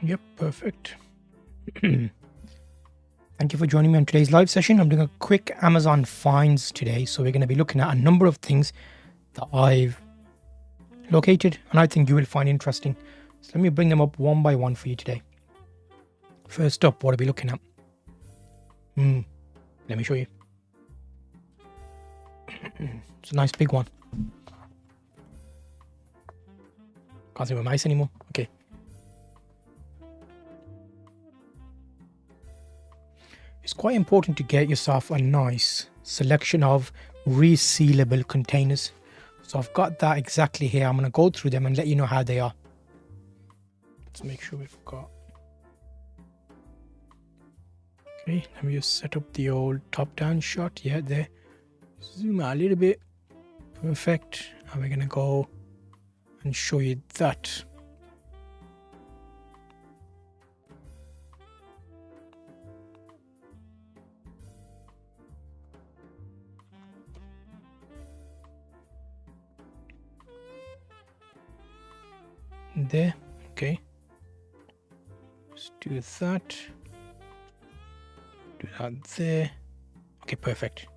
Yep, perfect. Thank you for joining me on today's live session. I'm doing a quick Amazon finds today. So we're going to be looking at a number of things that I've located and I think you will find interesting. So let me bring them up one by one for you today. First up, what are we looking at? Let me show you. It's a nice big one. Can't see my mouse anymore. Okay. It's quite important to get yourself a nice selection of resealable containers. So I've got that exactly here. I'm going to go through them and let you know how they are. Let's make sure we've got... Okay, let me just set up the old top-down shot. Yeah, there. Zoom out a little bit. Perfect. And we're going to go and show you that. There. Okay. Let's do that. Do that there. Okay, perfect.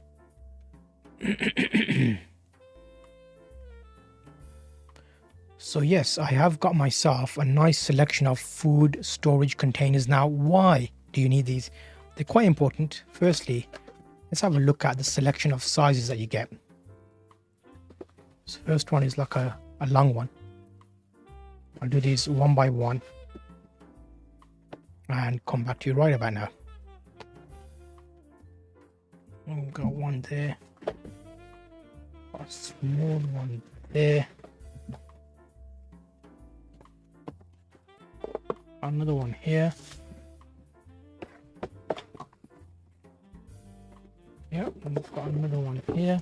So yes, I have got myself a nice selection of food storage containers. Now, why do you need these? They're quite important. Firstly, let's have a look at the selection of sizes that you get. So first one is like a long one. I'll do these one by one and come back to you right about now. We've got one there, a small one there, another one here. Yep, and we've got another one here.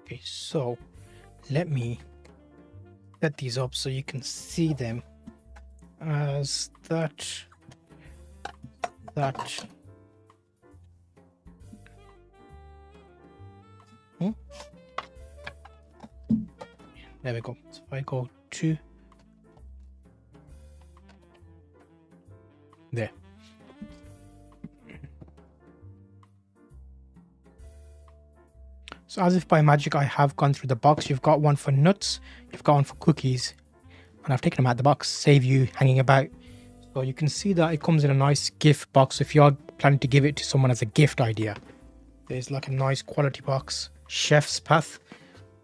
Okay, so let me set these up so you can see them as that. There we go. So if I go to there. So as if by magic, I have gone through the box. You've got one for nuts, you've got one for cookies, and I've taken them out of the box, save you hanging about. So you can see that it comes in a nice gift box. If you're planning to give it to someone as a gift idea, there's like a nice quality box, chef's path,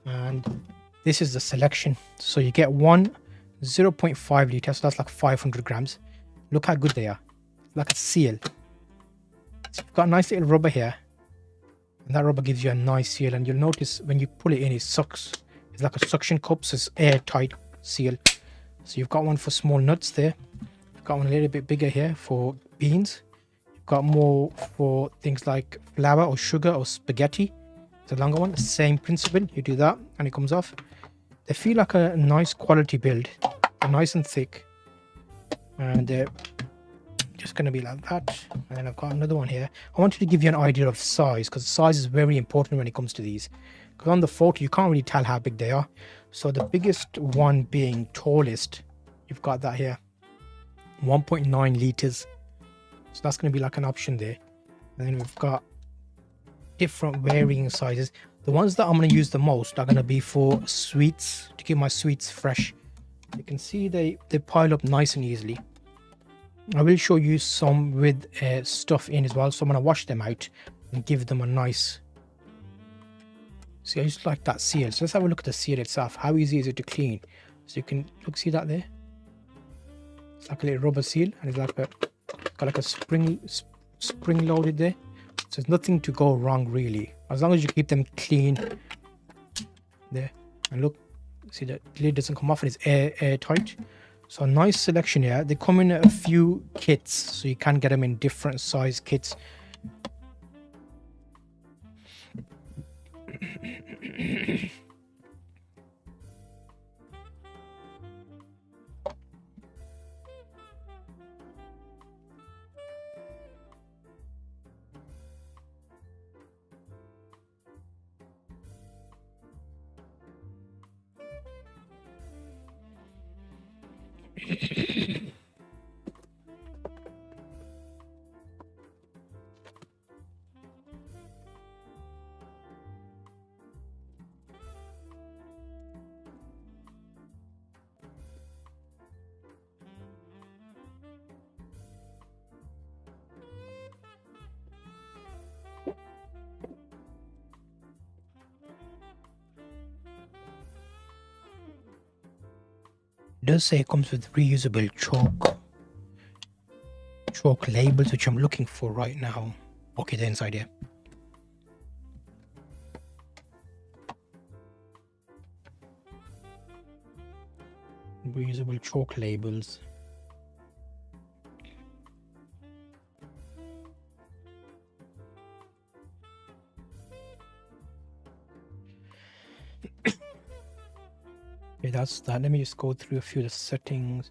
and this is the selection. So you get one 0.5 litre, so that's like 500 grams. Look how good they are, like a seal. So you've got a nice little rubber here. And that rubber gives you a nice seal, and you'll notice when you pull it in, it sucks. It's like a suction cup, so it's airtight seal. So you've got one for small nuts there. You've got one a little bit bigger here for beans. You've got more for things like flour or sugar or spaghetti. It's a longer one, the same principle. You do that and it comes off. They feel like a nice quality build. They're nice and thick. And they're just going to be like that. And then I've got another one here. I wanted to give you an idea of size, because size is very important when it comes to these, because on the photo you can't really tell how big they are. So the biggest one being tallest, you've got that here, 1.9 liters. So that's going to be like an option there. And then we've got different varying sizes. The ones that I'm going to use the most are going to be for sweets, to keep my sweets fresh. You can see they pile up nice and easily. I will show you some with stuff in as well, so I'm going to wash them out and give them a nice... See, I just like that seal. So let's have a look at the seal itself. How easy is it to clean? So you can look, see that there? It's like a little rubber seal, and it's like got like a spring loaded there. So there's nothing to go wrong really, as long as you keep them clean. There, and look, see the lid doesn't come off and it's airtight. So a nice selection here. They come in a few kits, so you can get them in different size kits. It does say it comes with reusable chalk labels, which I'm looking for right now. Okay, they're inside here. Reusable chalk labels. Okay, that's that. Let me just go through a few of the settings.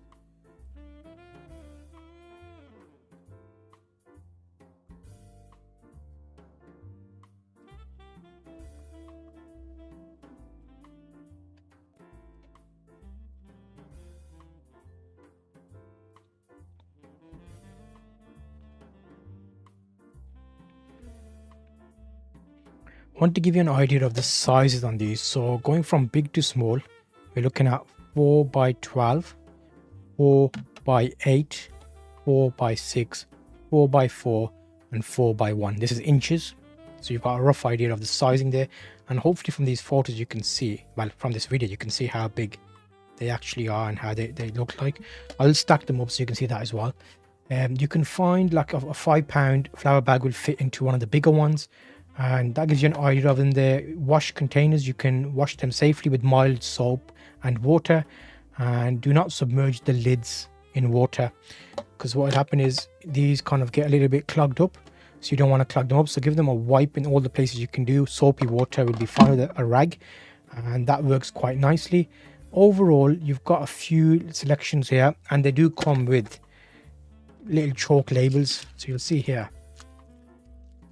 I want to give you an idea of the sizes on these. So going from big to small, we're looking at 4 by 12, 4 by 8, 4 by 6, 4 by 4, and 4 by 1. This is inches. So you've got a rough idea of the sizing there. And hopefully from these photos you can see, well, from this video, you can see how big they actually are and how they look like. I'll stack them up so you can see that as well. You can find like a 5-pound flour bag will fit into one of the bigger ones. And that gives you an idea of them. The wash containers, you can wash them safely with mild soap and water, and do not submerge the lids in water, because what will happen is these kind of get a little bit clogged up, so you don't want to clog them up. So give them a wipe in all the places you can do. Soapy water will be fine with a rag, and that works quite nicely. Overall, you've got a few selections here, and they do come with little chalk labels. So you'll see here,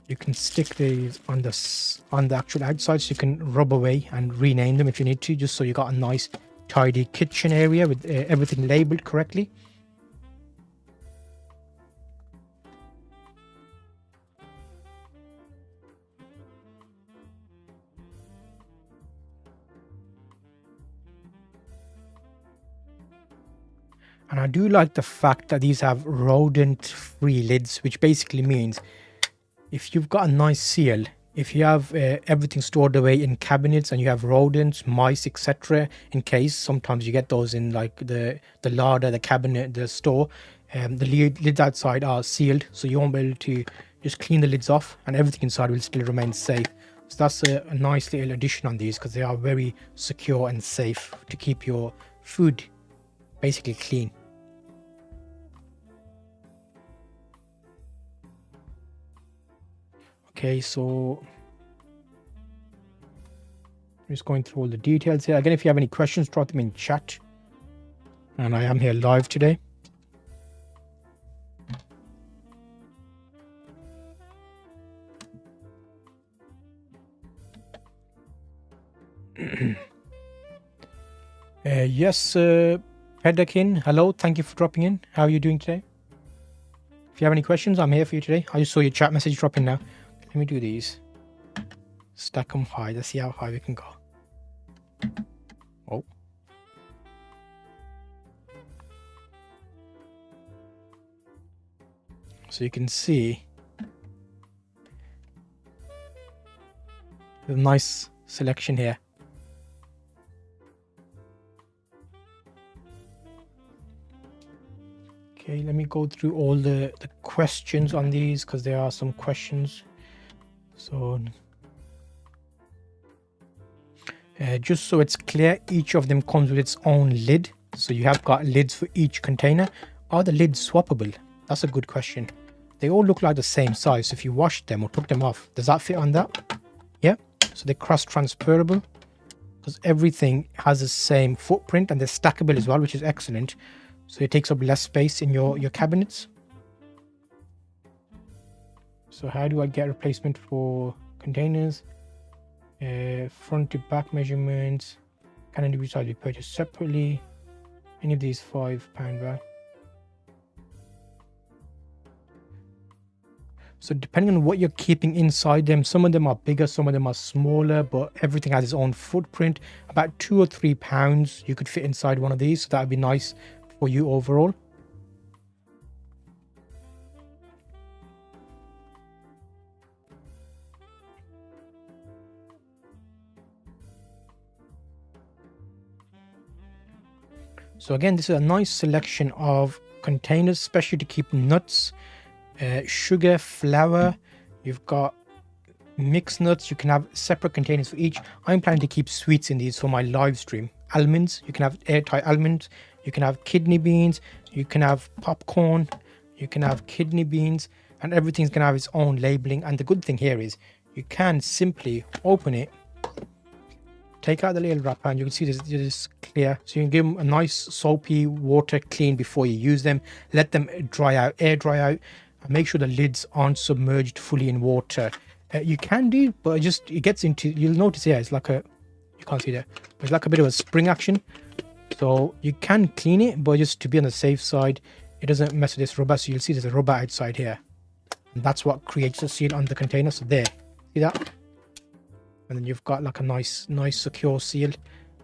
you can stick these on the actual outside, so you can rub away and rename them if you need to, just so you got a nice tidy kitchen area with everything labeled correctly. And I do like the fact that these have rodent-free lids, which basically means if you've got a nice seal, if you have everything stored away in cabinets and you have rodents, mice, etc., in case sometimes you get those in like the larder, the cabinet, the store, the lids outside are sealed, so you won't be able to just clean the lids off, and everything inside will still remain safe. So that's a nice little addition on these, because they are very secure and safe to keep your food basically clean. Okay, so I'm just going through all the details here. Again, if you have any questions, drop them in chat. And I am here live today. Yes, Pedakin, hello. Thank you for dropping in. How are you doing today? If you have any questions, I'm here for you today. I just saw your chat message drop in now. Let me do these. Stack them high. Let's see how high we can go. Oh. So you can see the nice selection here. Okay, let me go through all the questions on these, because there are some questions. So just so it's clear, each of them comes with its own lid. So you have got lids for each container. Are the lids swappable? That's a good question. They all look like the same size. So if you washed them or took them off, does that fit on that? Yeah. So they're cross transferable because everything has the same footprint and they're stackable as well, which is excellent. So it takes up less space in your cabinets. So how do I get replacement for containers? Front to back measurements. Can individual size be purchased separately? Any of these £5 bag. So depending on what you're keeping inside them, some of them are bigger, some of them are smaller, but everything has its own footprint. About £2 or £3 you could fit inside one of these, so that would be nice for you overall. So again, this is a nice selection of containers, especially to keep nuts, sugar, flour. You've got mixed nuts. You can have separate containers for each. I'm planning to keep sweets in these for my live stream. Almonds, you can have airtight almonds. You can have kidney beans. You can have popcorn. You can have kidney beans, and everything's gonna have its own labeling. And the good thing here is you can simply open it, take out the little wrapper, and you can see this is clear. So you can give them a nice soapy water clean before you use them. Let them dry out, air dry out, and make sure the lids aren't submerged fully in water. You can do, but it gets into, you'll notice here, it's like a, you can't see there, but it's like a bit of a spring action. So you can clean it, but just to be on the safe side, it doesn't mess with this rubber. So you'll see there's a rubber outside here. And that's what creates the seal on the container. So there, see that? And then you've got like a nice secure seal.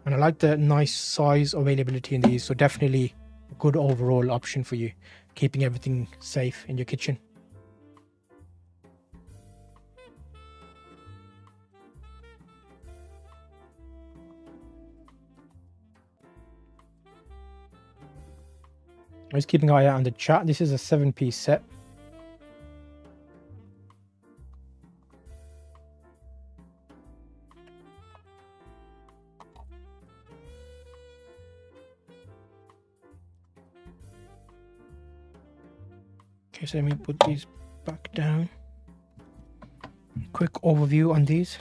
And I like the nice size availability in these. So definitely a good overall option for you, keeping everything safe in your kitchen. I'm just keeping an eye out on the chat. This is a 7-piece set. Okay, so let me put these back down. Quick overview on these.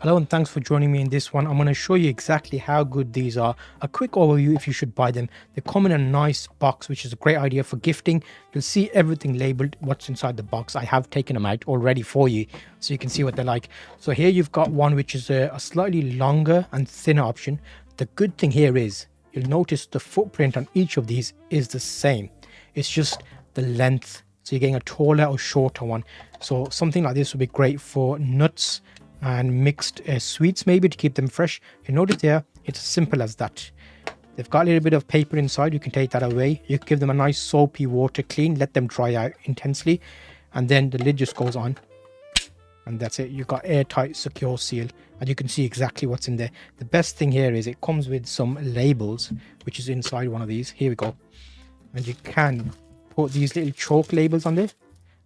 Hello and thanks for joining me in this one. I'm going to show you exactly how good these are. A quick overview if you should buy them. They come in a nice box, which is a great idea for gifting. You'll see everything labeled, what's inside the box. I have taken them out already for you so you can see what they're like. So here you've got one which is a slightly longer and thinner option. The good thing here is you'll notice the footprint on each of these is the same. It's just the length. So you're getting a taller or shorter one. So something like this would be great for nuts and mixed sweets, maybe, to keep them fresh. You notice there, it's as simple as that. They've got a little bit of paper inside. You can take that away. You can give them a nice soapy water clean, let them dry out intensely, and then the lid just goes on, and that's it. You've got airtight secure seal, and you can see exactly what's in there. The best thing here is it comes with some labels, which is inside one of these. Here we go. And you can put these little chalk labels on there,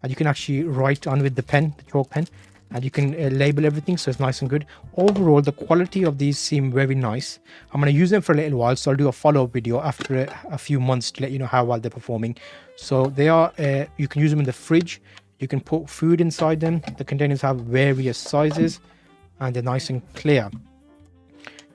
and you can actually write on with the pen, the chalk pen, and you can label everything, so it's nice and good. Overall, the quality of these seem very nice. I'm going to use them for a little while, so I'll do a follow-up video after a few months to let you know how well they're performing. So they are, you can use them in the fridge. You can put food inside them. The containers have various sizes, and they're nice and clear.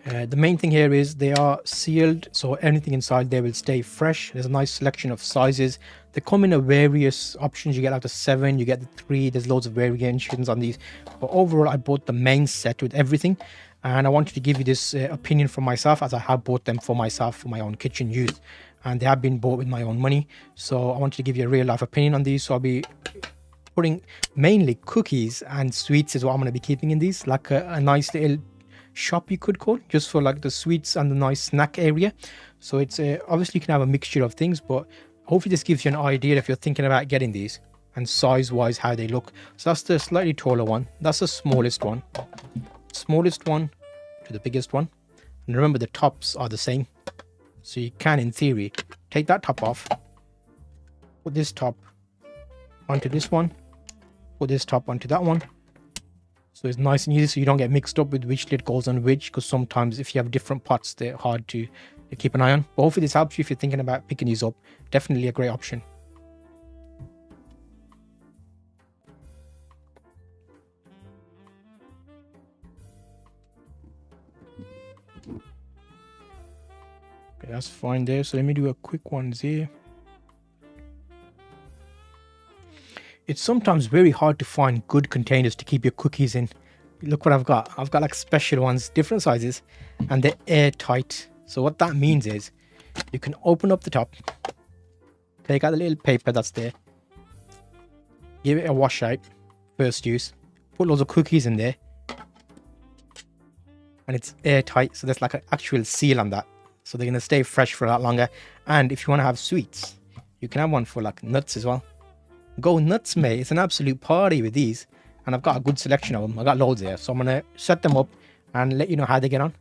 The main thing here is they are sealed, so anything inside there will stay fresh. There's a nice selection of sizes. They come in a various options. You get like the 7, you get the 3. There's loads of variations on these. But overall, I bought the main set with everything. And I wanted to give you this opinion from myself, as I have bought them for myself for my own kitchen use. And they have been bought with my own money. So I wanted to give you a real life opinion on these. So I'll be putting mainly cookies and sweets is what I'm going to be keeping in these. Like a nice little shop, you could call, just for like the sweets and the nice snack area. So it's obviously you can have a mixture of things, but hopefully this gives you an idea if you're thinking about getting these, and size wise how they look. So that's the slightly taller one, that's the smallest one to the biggest one. And remember, the tops are the same, so you can in theory take that top off, put this top onto this one, put this top onto that one. So it's nice and easy, so you don't get mixed up with which lid goes on which, because sometimes if you have different pots, they're hard to keep an eye on. But hopefully this helps you if you're thinking about picking these up. Definitely a great option. Okay, that's fine there. So let me do a quick one here. It's sometimes very hard to find good containers to keep your cookies in. Look what I've got. I've got like special ones, different sizes, and they're airtight. So what that means is you can open up the top, take out the little paper that's there, give it a wash out, first use, put loads of cookies in there, and it's airtight. So there's like an actual seal on that. So they're going to stay fresh for a lot longer. And if you want to have sweets, you can have one for like nuts as well. Go nuts, mate. It's an absolute party with these. And I've got a good selection of them. I got loads there. So I'm going to set them up and let you know how they get on.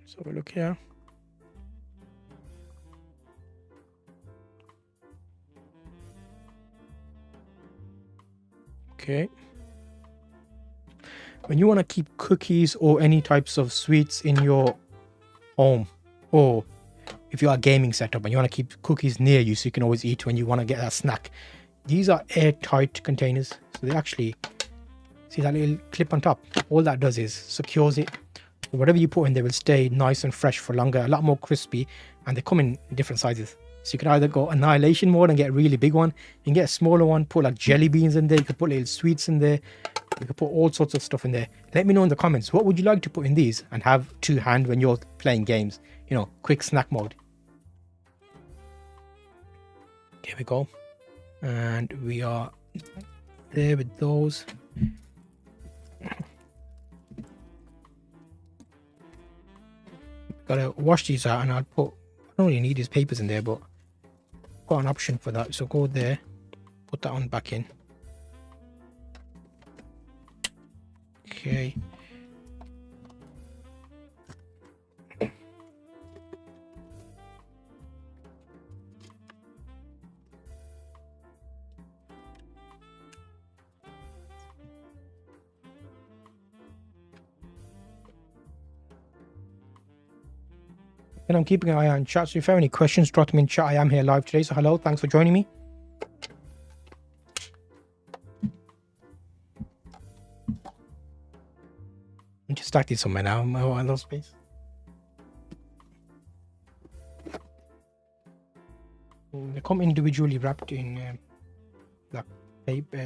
So we look here. Okay. When you want to keep cookies or any types of sweets in your home, or if you are a gaming setup and you want to keep cookies near you so you can always eat when you want to get a snack, these are airtight containers. So they actually, see that little clip on top? All that does is secures it. So whatever you put in there will stay nice and fresh for longer, a lot more crispy, and they come in different sizes. So you can either go annihilation mode and get a really big one. You can get a smaller one, put like jelly beans in there. You can put little sweets in there. You can put all sorts of stuff in there. Let me know in the comments, what would you like to put in these and have to hand when you're playing games? You know, quick snack mode. Here we go. And we are there with those. Gotta wash these out, and I don't really need these papers in there, but I've got an option for that. So go there, put that one back in. Okay. And I'm keeping an eye on chat, so if you have any questions, drop them in chat. I am here live today, so hello, thanks for joining me. I'm just stacked it somewhere now. I love space. They come individually wrapped in black paper.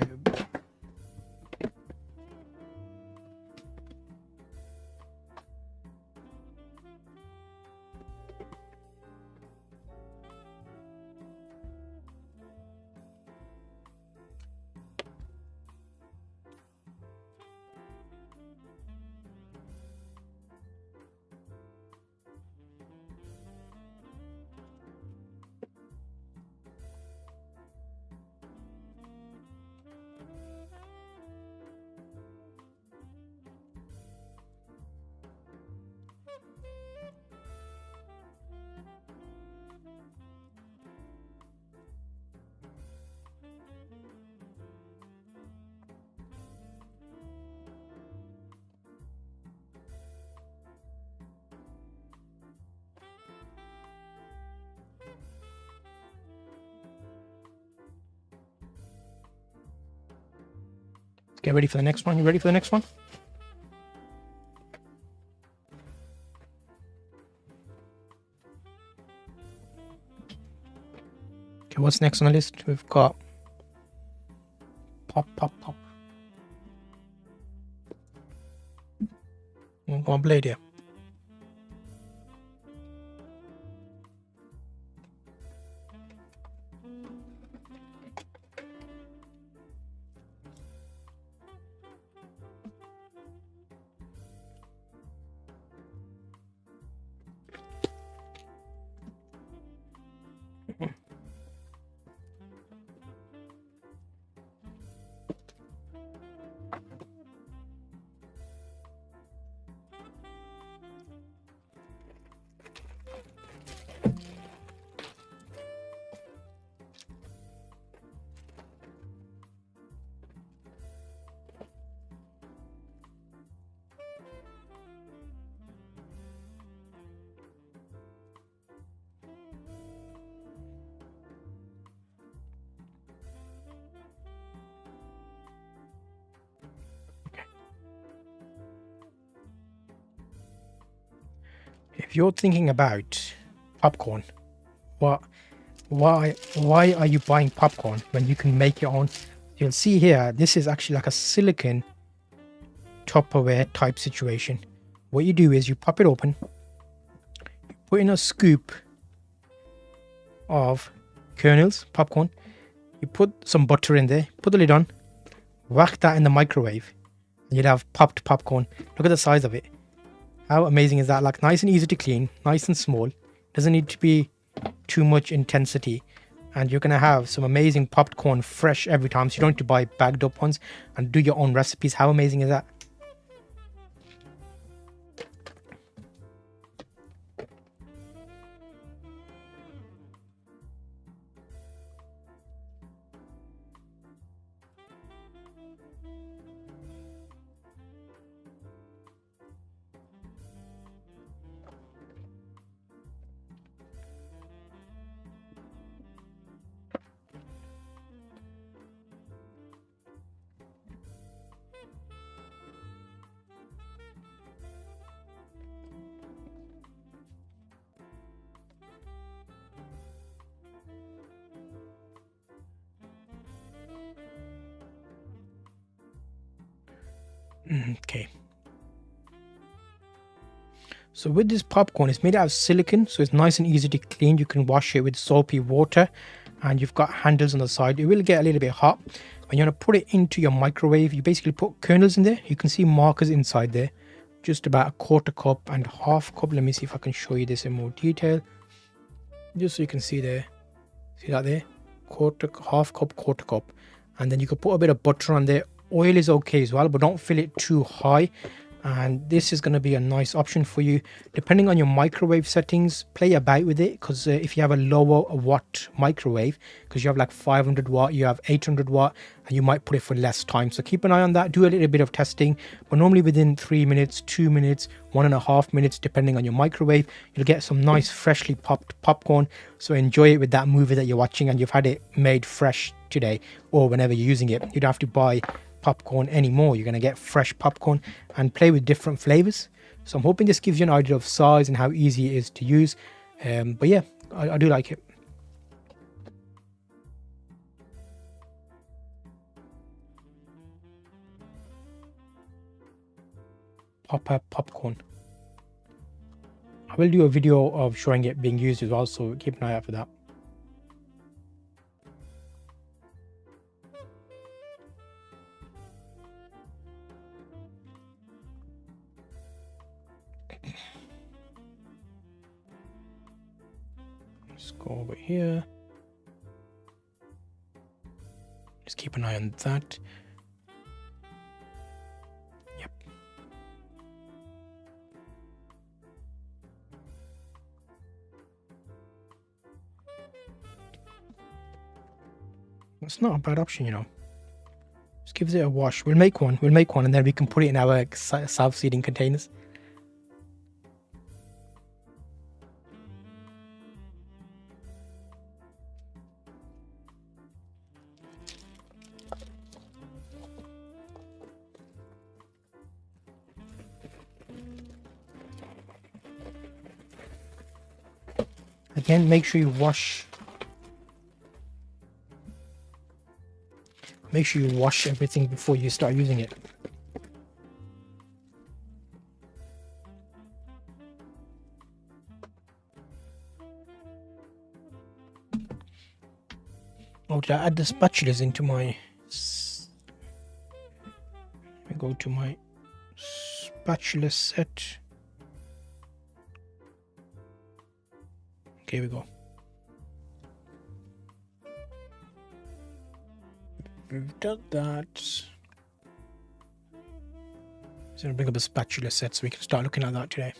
Get ready for the next one. You ready for the next one? Okay, what's next on the list? We've got pop. One blade here. if you're thinking about popcorn, why are you buying popcorn when you can make your own? You'll see here, this is actually like a silicon Tupperware type situation. What you do is you pop it open, you put in a scoop of kernels, popcorn, you put some butter in there, put the lid on, whack that in the microwave, and you'd have popped popcorn. Look at the size of it. How amazing is that? Like, nice and easy to clean, nice and small, doesn't need to be too much intensity, and you're gonna have some amazing popped corn fresh every time, so you don't have to buy bagged up ones and do your own recipes. How amazing is that? Okay. So with this popcorn, it's made out of silicon, so it's nice and easy to clean. You can wash it with soapy water, and you've got handles on the side. It will get a little bit hot. When you want to put it into your microwave, you basically put kernels in there. You can see markers inside there, just about a quarter cup and half cup. Let me see if I can show you this in more detail, just so you can see there. See that there? Half cup, quarter cup. And then you could put a bit of butter on there. Oil is okay as well, but don't fill it too high. And this is going to be a nice option for you depending on your microwave settings. Play about with it, because if you have a lower watt microwave, because you have like 500 watt, you have 800 watt, and you might put it for less time. So keep an eye on that. Do a little bit of testing, but normally within 3 minutes, 2 minutes, 1.5 minutes, depending on your microwave, you'll get some nice freshly popped popcorn. So enjoy it with that movie that you're watching and you've had it made fresh today, or whenever you're using it. You don't have to buy popcorn anymore. You're going to get fresh popcorn and play with different flavors. So I'm hoping this gives you an idea of size and how easy it is to use. But yeah, I do like it. Popcorn. I will do a video of showing it being used as well, so keep an eye out for that. Let's go over here. Just keep an eye on that. Yep. It's not a bad option, you know. Just gives it a wash. We'll make one, and then we can put it in our self-seeding containers. Again, make sure you wash. Make sure you wash everything before you start using it. Oh, did I add the spatulas into my... Let me go to my spatula set. Okay, here we go. We've done that. So I'm gonna bring up a spatula set so we can start looking at that today.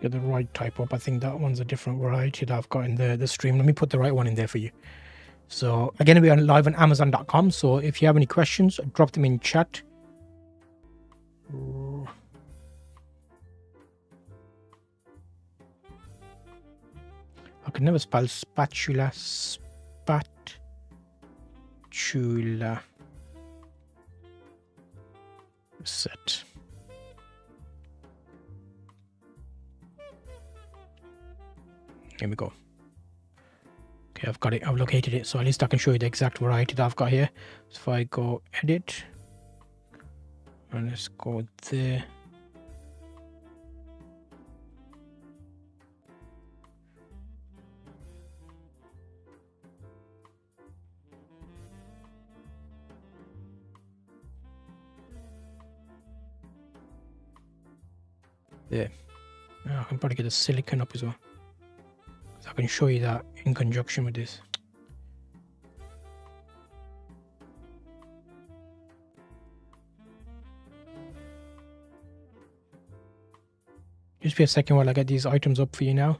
Get the right type up. I think that one's a different variety that I've got in the stream. Let me put the right one in there for you. So again, we are live on Amazon.com. So if you have any questions, drop them in chat. could never spell spatula. Spatula set. Here we go. Okay, I've got it. I've located it, so at least I can show you the exact variety that I've got here. So if I go edit, and let's go there. There. Now I can probably get the silicon up as well. So I can show you that in conjunction with this. Just be a second while I get these items up for you now.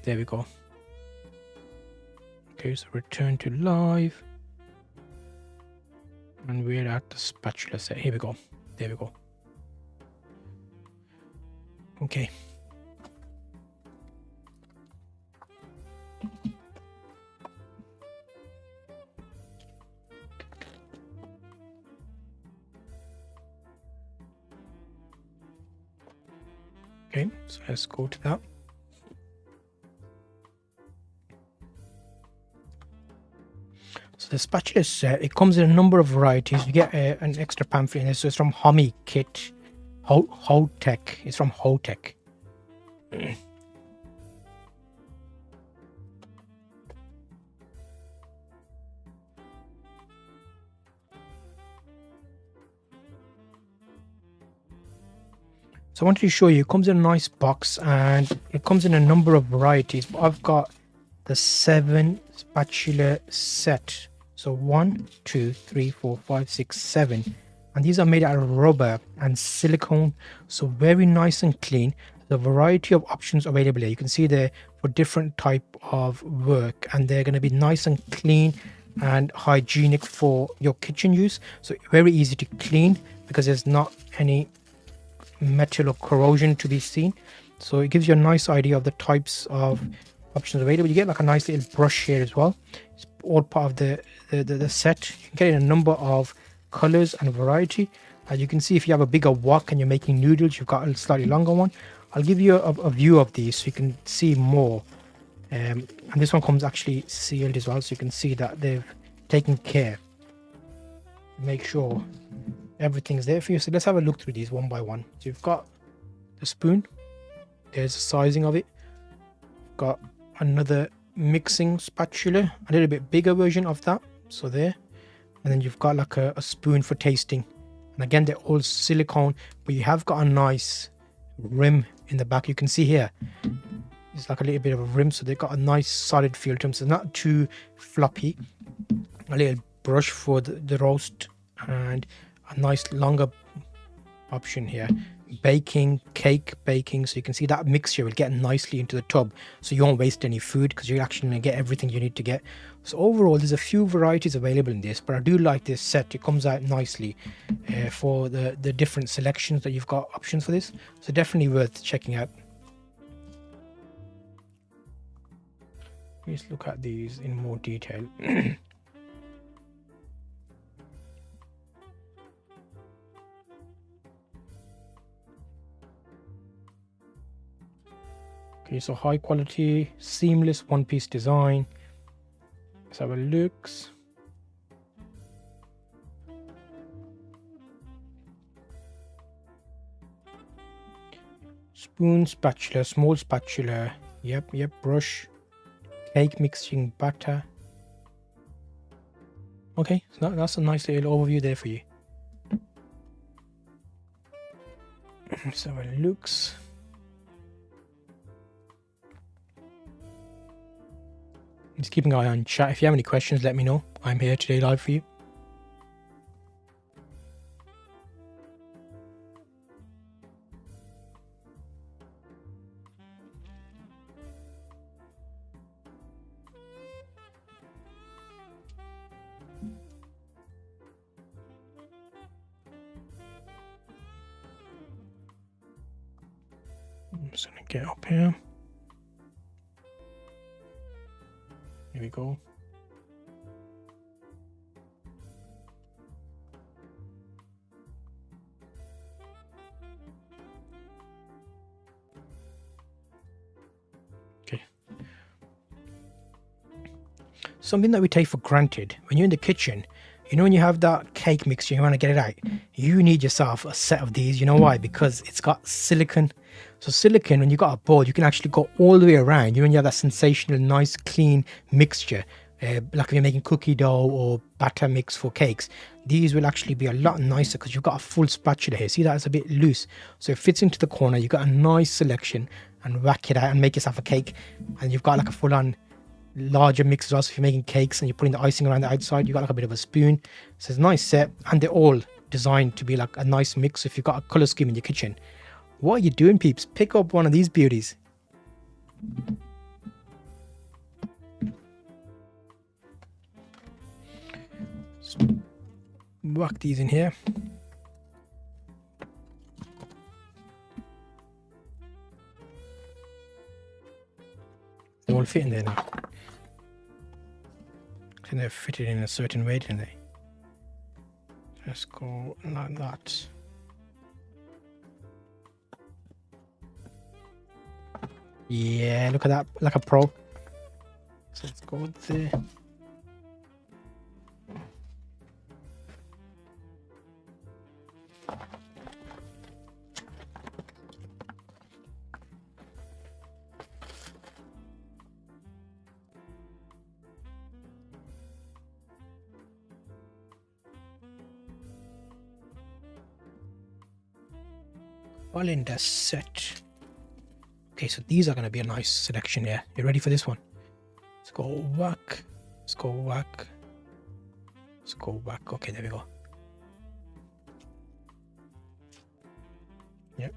There we go. Okay, so return to live. And we're at the spatula set. Here we go. There we go. Okay. Okay, so let's go to that. So the spatula set, it comes in a number of varieties. You get an extra pamphlet in this. So it's from Homi Kit. Hotech. It's from Hotech. So I wanted to show you, it comes in a nice box and it comes in a number of varieties. But I've got the 7 spatula set. So 1, 2, 3, 4, 5, 6, 7. And these are made out of rubber and silicone. So very nice and clean. The variety of options available here. You can see there for different type of work. And they're going to be nice and clean and hygienic for your kitchen use. So very easy to clean because there's not any metal or corrosion to be seen. So it gives you a nice idea of the types of options available. You get like a nice little brush here as well. It's all part of the set. You can get in a number of colors and variety. As you can see, if you have a bigger wok and you're making noodles, you've got a slightly longer one. I'll give you a view of these so you can see more. And this one comes actually sealed as well, so you can see that they've taken care to make sure everything's there for you. So let's have a look through these one by one. So you've got the spoon. There's the sizing of it. Got another mixing spatula, a little bit bigger version of that. So there. And then you've got like a spoon for tasting. And again, they're all silicone, but you have got a nice rim in the back. You can see here, it's like a little bit of a rim. So they've got a nice solid feel to them. So not too floppy. A little brush for the roast and a nice longer option here. Baking, cake baking, so you can see that mixture will get nicely into the tub, so you won't waste any food because you're actually going to get everything you need to get. So overall, there's a few varieties available in this, but I do like this set. It comes out nicely for the different selections that you've got options for this, so definitely worth checking out. Let's look at these in more detail. Okay, so high quality, seamless one-piece design. Let's have a look. Spoon, spatula, small spatula. Yep, brush. Cake mixing batter. Okay, so that's a nice little overview there for you. Let's have a look. Just keeping an eye on chat. If you have any questions, let me know. I'm here today live for you. I'm just going to get up here. Here we go. Okay. Something that we take for granted when you're in the kitchen, you know, when you have that cake mixture, you want to get it out, you need yourself a set of these. You know why? Because it's got silicone. So silicone, when you got a bowl, you can actually go all the way around. You know, when you have that sensational, nice, clean mixture, like if you're making cookie dough or batter mix for cakes, these will actually be a lot nicer because you've got a full spatula here. See that it's a bit loose, so it fits into the corner. You've got a nice selection, and whack it out and make yourself a cake. And you've got like a full-on larger mix as well. So if you're making cakes and you're putting the icing around the outside, you got like a bit of a spoon. So it's a nice set, and they're all designed to be like a nice mix. If you've got a color scheme in your kitchen, what are you doing, peeps? Pick up one of these beauties. So whack these in here. They all fit in there now. And they're fitted in a certain way, didn't they? Let's go like that. Yeah, look at that, like a pro. So let's go there. All in the set. Okay, so these are going to be a nice selection here. You ready for this one? Let's go whack. Let's go whack. Let's go whack. Okay, there we go. Yep.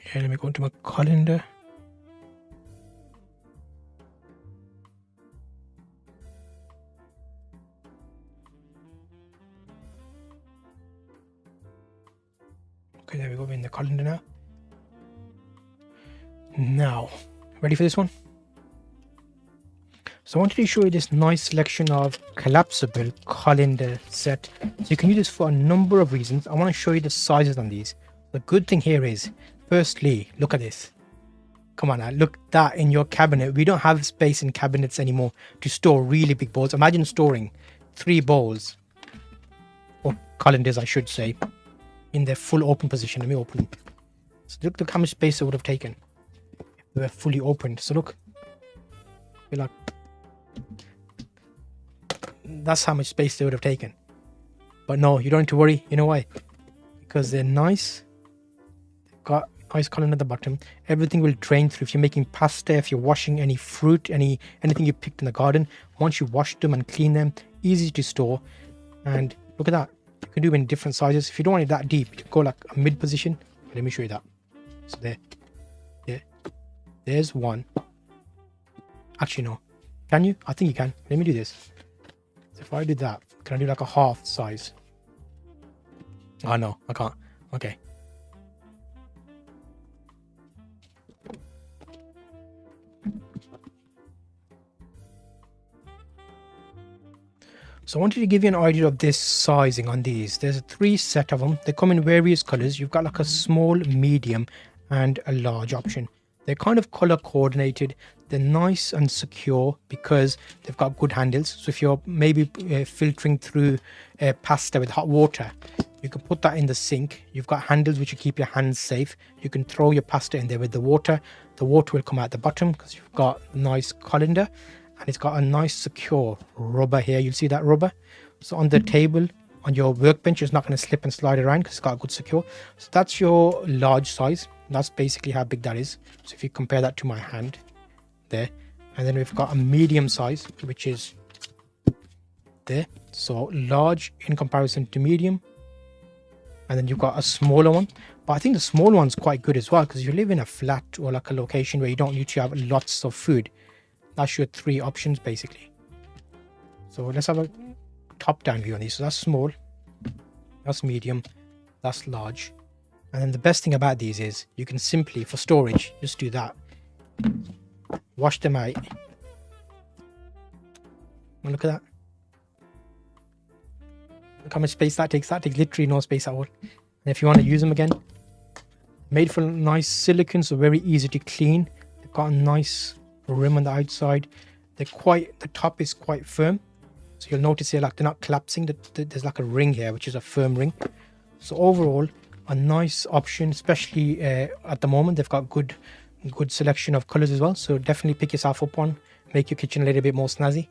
Yeah, let me go into my calendar. Okay, there we go. We're in the calendar now. Now, ready for this one? So I wanted to show you this nice selection of collapsible calendar set. So you can use this for a number of reasons. I want to show you the sizes on these. The good thing here is, firstly, look at this. Come on now, look that in your cabinet. We don't have space in cabinets anymore to store really big bowls. Imagine storing 3 bowls, or calendars I should say, in their full open position. Let me open it. So look how much space it would have taken if they were fully opened. So look, you're like, that's how much space they would have taken. But no, you don't need to worry. You know why? Because they're nice. They've got nice color at the bottom. Everything will drain through. If you're making pasta, if you're washing any fruit, anything you picked in the garden, once you wash them and clean them, easy to store. And look at that. You can do them in different sizes. If you don't want it that deep, you go like a mid position. Let me show you that. So there's one. Actually, no. Can you? I think you can. Let me do this. So if I do that, can I do like a half size? Oh no, I can't. Okay. So I wanted to give you an idea of this sizing on these. There's 3 set of them. They come in various colors. You've got like a small, medium, and a large option. They're kind of color coordinated. They're nice and secure because they've got good handles. So if you're maybe filtering through pasta with hot water, you can put that in the sink. You've got handles which will keep your hands safe. You can throw your pasta in there with the water. The water will come out the bottom because you've got a nice colander. And it's got a nice secure rubber here. You'll see that rubber. So on the table, on your workbench, it's not going to slip and slide around because it's got a good secure. So that's your large size. That's basically how big that is. So if you compare that to my hand there. And then we've got a medium size, which is there. So large in comparison to medium. And then you've got a smaller one. But I think the small one's quite good as well because you live in a flat or like a location where you don't need to have lots of food. That's your 3 options basically. So let's have a top down view on these. So that's small, that's medium, that's large. And then the best thing about these is you can simply, for storage, just do that. Wash them out And look at that. Look how much space that takes. That takes literally no space at all. And if you want to use them again, made for nice silicone, so very easy to clean. They've got a nice rim on the outside. The top is quite firm. So you'll notice here, like they're not collapsing. There's like a ring here, which is a firm ring. So overall, a nice option, especially at the moment. They've got good selection of colors as well. So definitely pick yourself up one. Make your kitchen a little bit more snazzy.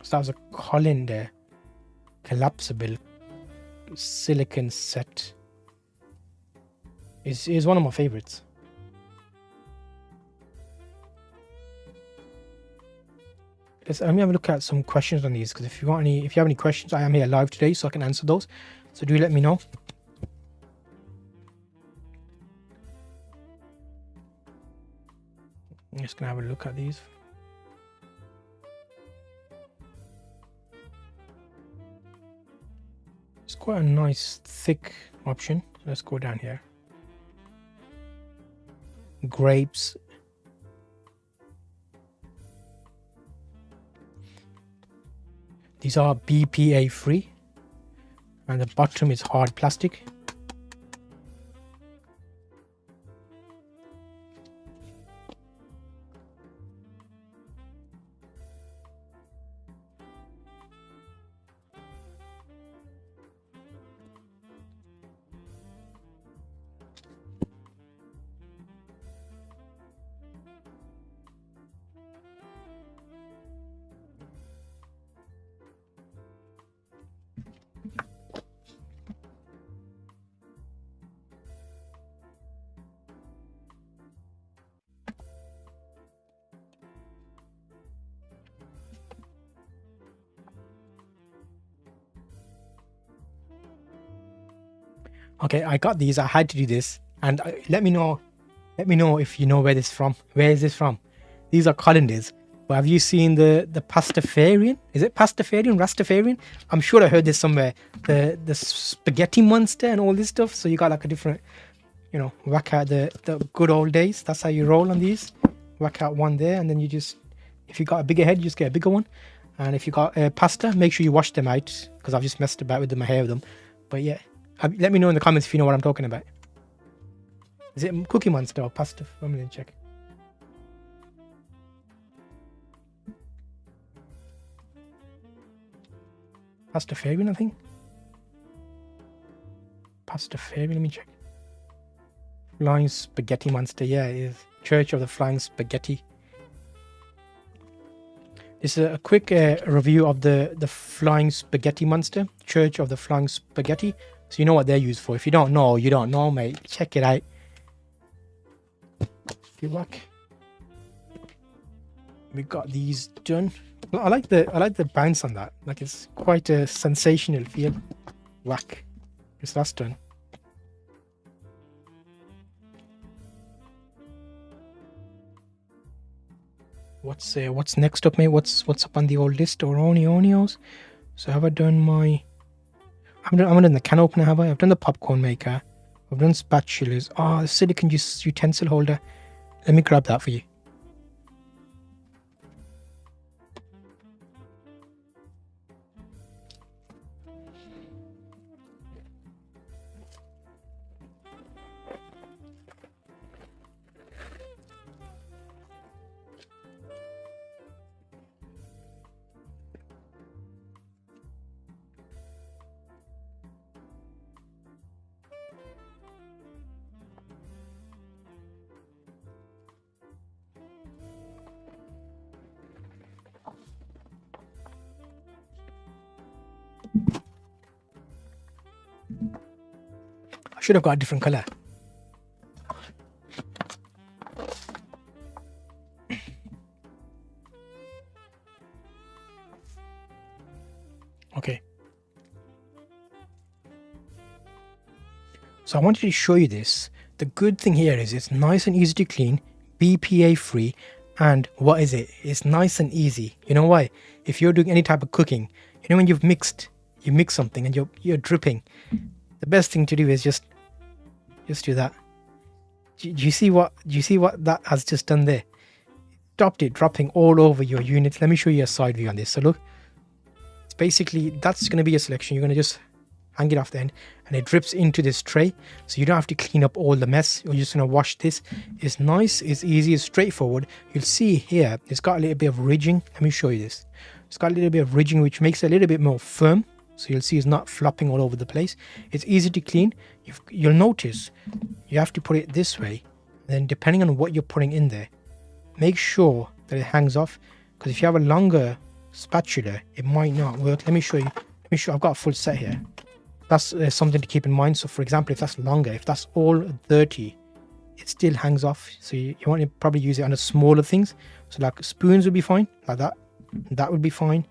So that was a Colander collapsible silicone set. Is one of my favorites. Let me have a look at some questions on these, because if you have any questions, I am here live today, so I can answer those. So do let me know. I'm just gonna have a look at these. It's quite a nice thick option. Let's go down here. Grapes. These are BPA free, and the bottom is hard plastic. Okay, I got these. I had to do this, and let me know if you know where this is from. Where is this from? These are colanders. But have you seen the Pastafarian? Is it Pastafarian? Rastafarian? I'm sure I heard this somewhere. The spaghetti monster and all this stuff. So you got like a different, whack out the good old days. That's how you roll on these. Whack out one there, and then you just, if you got a bigger head, you just get a bigger one. And if you got pasta, make sure you wash them out, because I've just messed about with them, my hair with them. But yeah. Let me know in the comments if you know what I'm talking about. Is it Cookie Monster or pasta? I'm going to check. Pastafarian, I think. Pastafarian, let me check. Flying Spaghetti Monster, yeah, it is. Church of the Flying Spaghetti. This is a quick review of the Flying Spaghetti Monster. Church of the Flying Spaghetti. So you know what they're used for. If you don't know, you don't know, mate. Check it out. Good luck. We got these done. I like the bounce on that. Like, it's quite a sensational feel. Whack. Because that's done. What's next up, mate? What's up on the old list? Onios. So have I done my? I haven't done the can opener, have I? I've done the popcorn maker. I've done spatulas. Oh, the silicone utensil holder. Let me grab that for you. I should have got a different color. Okay. So I wanted to show you this. The good thing here is it's nice and easy to clean, BPA free, and what is it? It's nice and easy. You know why? If you're doing any type of cooking, you know when you mix something and you're dripping, the best thing to do is just do that. Do you see what? Do you see what that has just done there? Stopped it dropping all over your unit. Let me show you a side view on this. So look, it's basically that's going to be your selection. You're going to just hang it off the end, and it drips into this tray, so you don't have to clean up all the mess. You're just going to wash this. It's nice, it's easy, it's straightforward. You'll see here it's got a little bit of ridging. Let me show you this. It's got a little bit of ridging, which makes it a little bit more firm, so you'll see it's not flopping all over the place. It's easy to clean. You'll notice you have to put it this way, then depending on what you're putting in there, make sure that it hangs off, because if you have a longer spatula it might not work. Let me show you. I've got a full set here. That's something to keep in mind. So for example, if that's longer, if that's all dirty, it still hangs off. So you want to probably use it on the smaller things. So like spoons would be fine, like that. That would be fine.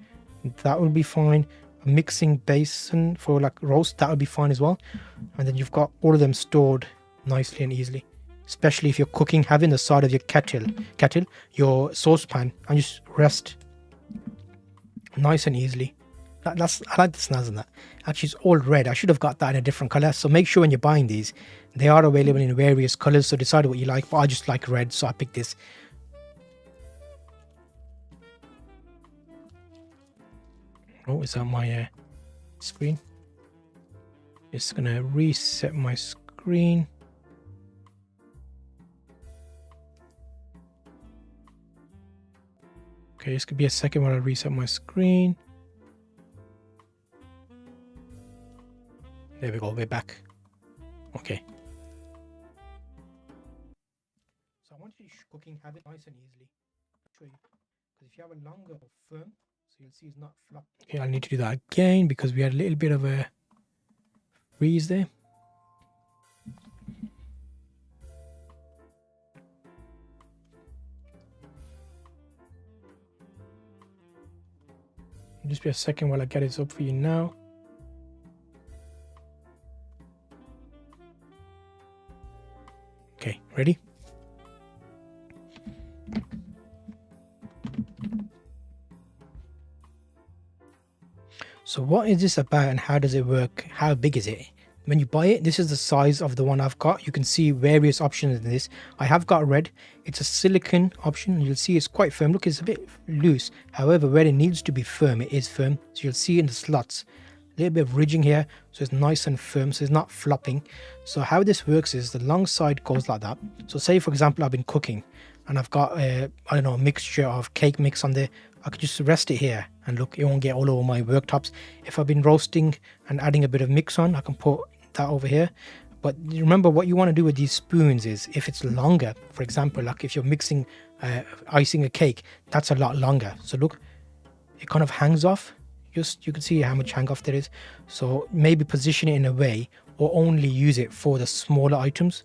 That would be fine. A mixing basin for like roast, that would be fine as well. And then you've got all of them stored nicely and easily. Especially if you're cooking, having the side of your kettle, your saucepan, and just rest nice and easily. I like the snazz on that. Actually, it's all red. I should have got that in a different color. So make sure when you're buying these, they are available in various colors. So decide what you like. But I just like red, so I picked this. Oh, is that my screen? Just gonna reset my screen. Okay, this could be a second while I reset my screen. There we go, we're back. Okay. So I want you to cooking habit nice and easily. Show you. Because if you have a longer or firm, so you'll see it's not flop. Okay, I'll need to do that again because we had a little bit of a freeze there. Just be a second while I get this up for you now. Okay, ready? So what is this about and how does it work? How big is it? When you buy it, this is the size of the one I've got. You can see various options in this. I have got red. It's a silicone option. You'll see it's quite firm. Look, it's a bit loose. However, where it needs to be firm, it is firm. So you'll see in the slots, a little bit of ridging here. So it's nice and firm. So it's not flopping. So how this works is the long side goes like that. So say, for example, I've been cooking and I've got, I don't know, a mixture of cake mix on there. I could just rest it here and look, it won't get all over my worktops. If I've been roasting and adding a bit of mix on, I can put that over here. But remember, what you want to do with these spoons is if it's longer, for example, like if you're mixing icing a cake, that's a lot longer. So look, it kind of hangs off. Just you can see how much hang off there is. So maybe position it in a way or only use it for the smaller items.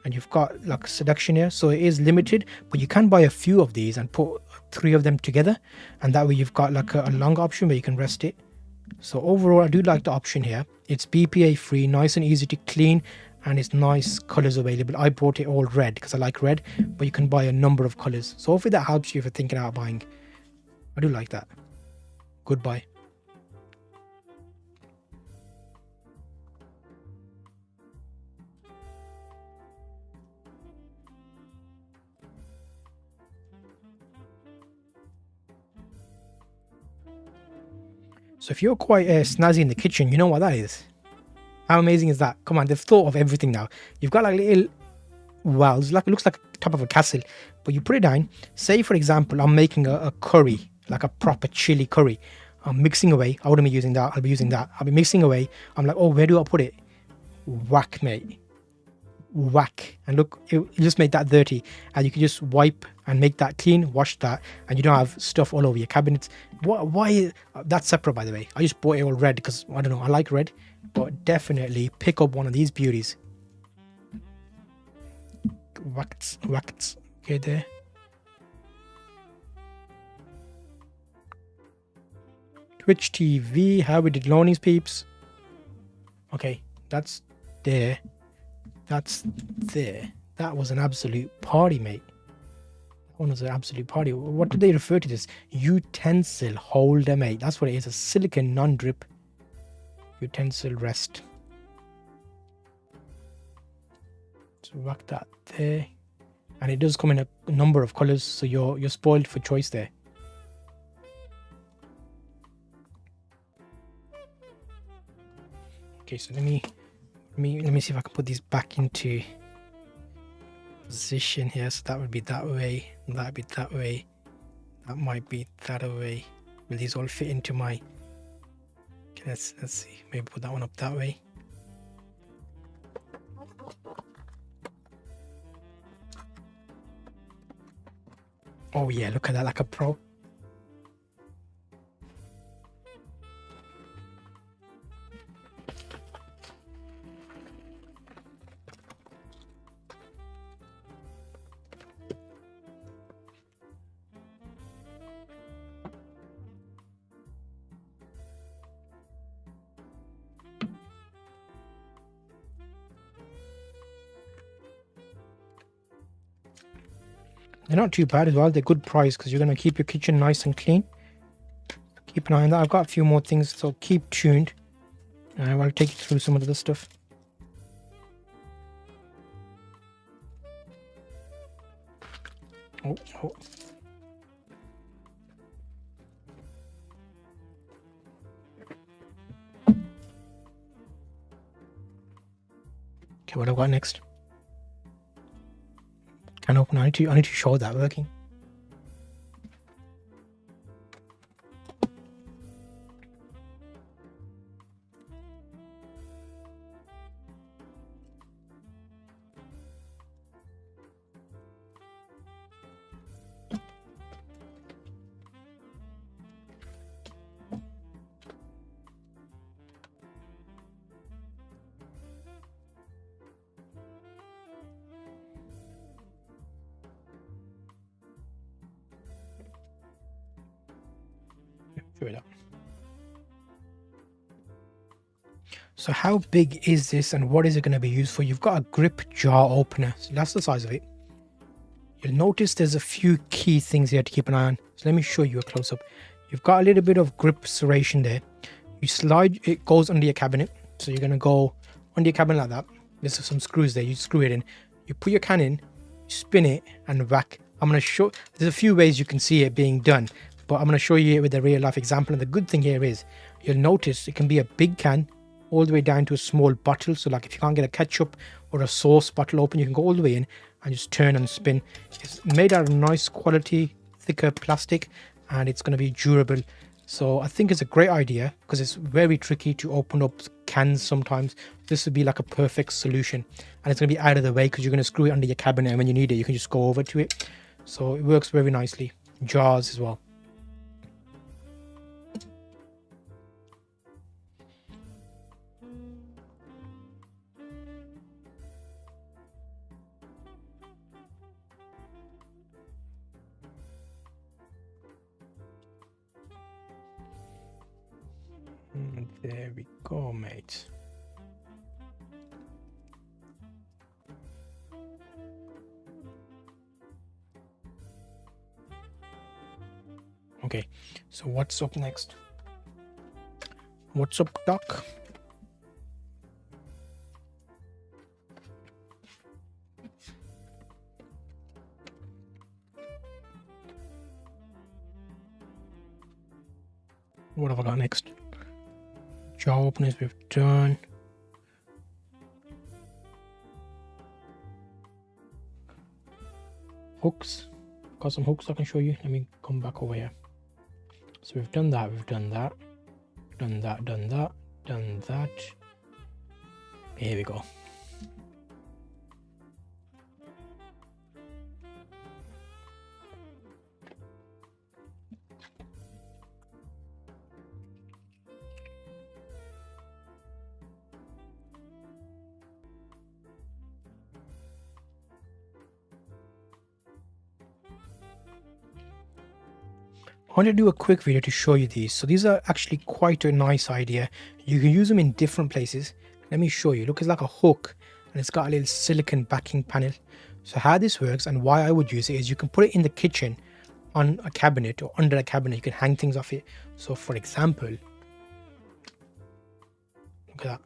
And you've got like a selection here, so it is limited, but you can buy a few of these and put 3 of them together, and that way you've got like a long option where you can rest it. So overall, I do like the option here. It's BPA free, nice and easy to clean, and it's nice colors available. I bought it all red because I like red, but you can buy a number of colors. So hopefully that helps you if you're thinking about buying. I do like that. Goodbye. So if you're quite snazzy in the kitchen, you know what that is. How amazing is that? Come on, they've thought of everything now. You've got like little wells, like it looks like the top of a castle, but you put it down. Say for example, I'm making a curry, like a proper chili curry. I'm mixing away. I wouldn't be using that. I'll be using that. I'll be mixing away. I'm like, oh, where do I put it? Whack, mate. Whack. And look, it just made that dirty, and you can just wipe and make that clean, wash that, and you don't have stuff all over your cabinets. Why? That's separate, by the way. I just bought it all red because I don't know, I like red, but definitely pick up one of these beauties. Whacked. Okay, there. Twitch TV, how we did loanies, peeps. Okay, that's there. That's there. That was an absolute party, mate. That one was an absolute party. What do they refer to this? Utensil holder, mate. That's what it is. A silicone non-drip utensil rest. So just whack that there. And it does come in a number of colors, so you're spoiled for choice there. Okay, so let me see if I can put these back into position here. So that would be that way, that would be that way, that might be that way. Will these all fit into my... Okay, let's see, maybe put that one up that way. Oh yeah, look at that, like a pro. They're not too bad as well. They're good price because you're going to keep your kitchen nice and clean. Keep an eye on that. I've got a few more things, so keep tuned. I'll take you through some of the stuff. Oh. Okay, what have I got next? Can't open. I need to show that working. So how big is this and what is it going to be used for? You've got a grip jar opener. So that's the size of it. You'll notice there's a few key things here to keep an eye on. So let me show you a close-up. You've got a little bit of grip serration there. You slide, it goes under your cabinet. So you're going to go under your cabinet like that. There's some screws there. You screw it in. You put your can in, you spin it and whack. I'm going to show, there's a few ways you can see it being done, but I'm going to show you it with a real life example. And the good thing here is you'll notice it can be a big can all the way down to a small bottle. So like if you can't get a ketchup or a sauce bottle open, you can go all the way in and just turn and spin. It's made out of nice quality, thicker plastic, and it's going to be durable. So I think it's a great idea because it's very tricky to open up cans sometimes. This would be like a perfect solution, and it's going to be out of the way because you're going to screw it under your cabinet, and when you need it, you can just go over to it. So it works very nicely. Jars as well. There we go, mate. Okay, so what's up next? What's up, Doc? What have I got next? Jar openers we've done. Hooks. Got some hooks I can show you. Let me come back over here. So we've done that, done that. Here we go. I want to do a quick video to show you these. So these are actually quite a nice idea. You can use them in different places. Let me show you. Look, it's like a hook and it's got a little silicone backing panel. So how this works and why I would use it is you can put it in the kitchen on a cabinet or under a cabinet. You can hang things off it. So for example, look at that.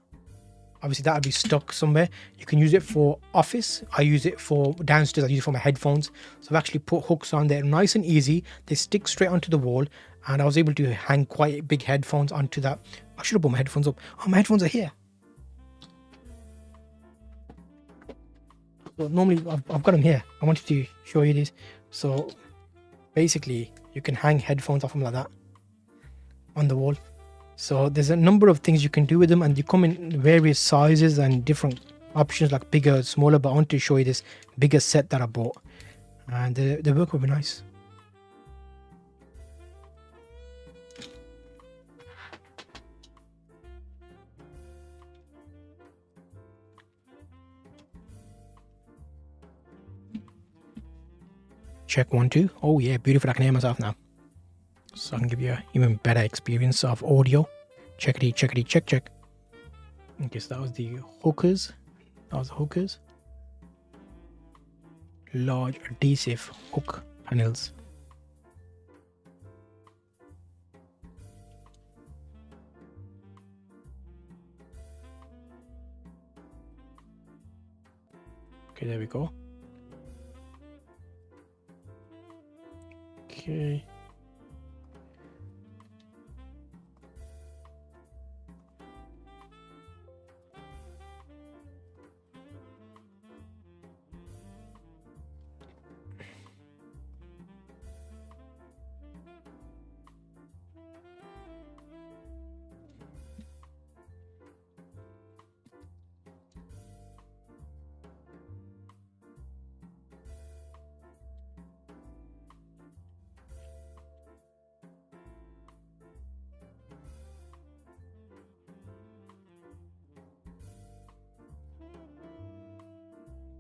obviously that'll be stuck somewhere. You can use it for office. I use it for downstairs. I use it for my headphones. So I've actually put hooks on there, nice and easy. They stick straight onto the wall, and I was able to hang quite big headphones onto that. I should have put my headphones up. Oh, my headphones are here. So normally I've got them here. I wanted to show you this. So basically you can hang headphones off them like that on the wall. So there's a number of things you can do with them, and they come in various sizes and different options, like bigger, smaller, but I want to show you this bigger set that I bought, and they work really nice. Check 1 2. Oh yeah, beautiful. I can hear myself now, so I can give you an even better experience of audio. Checkity checkity check check. Okay, so that was the hookers. Large adhesive hook panels. Okay, there we go. Okay.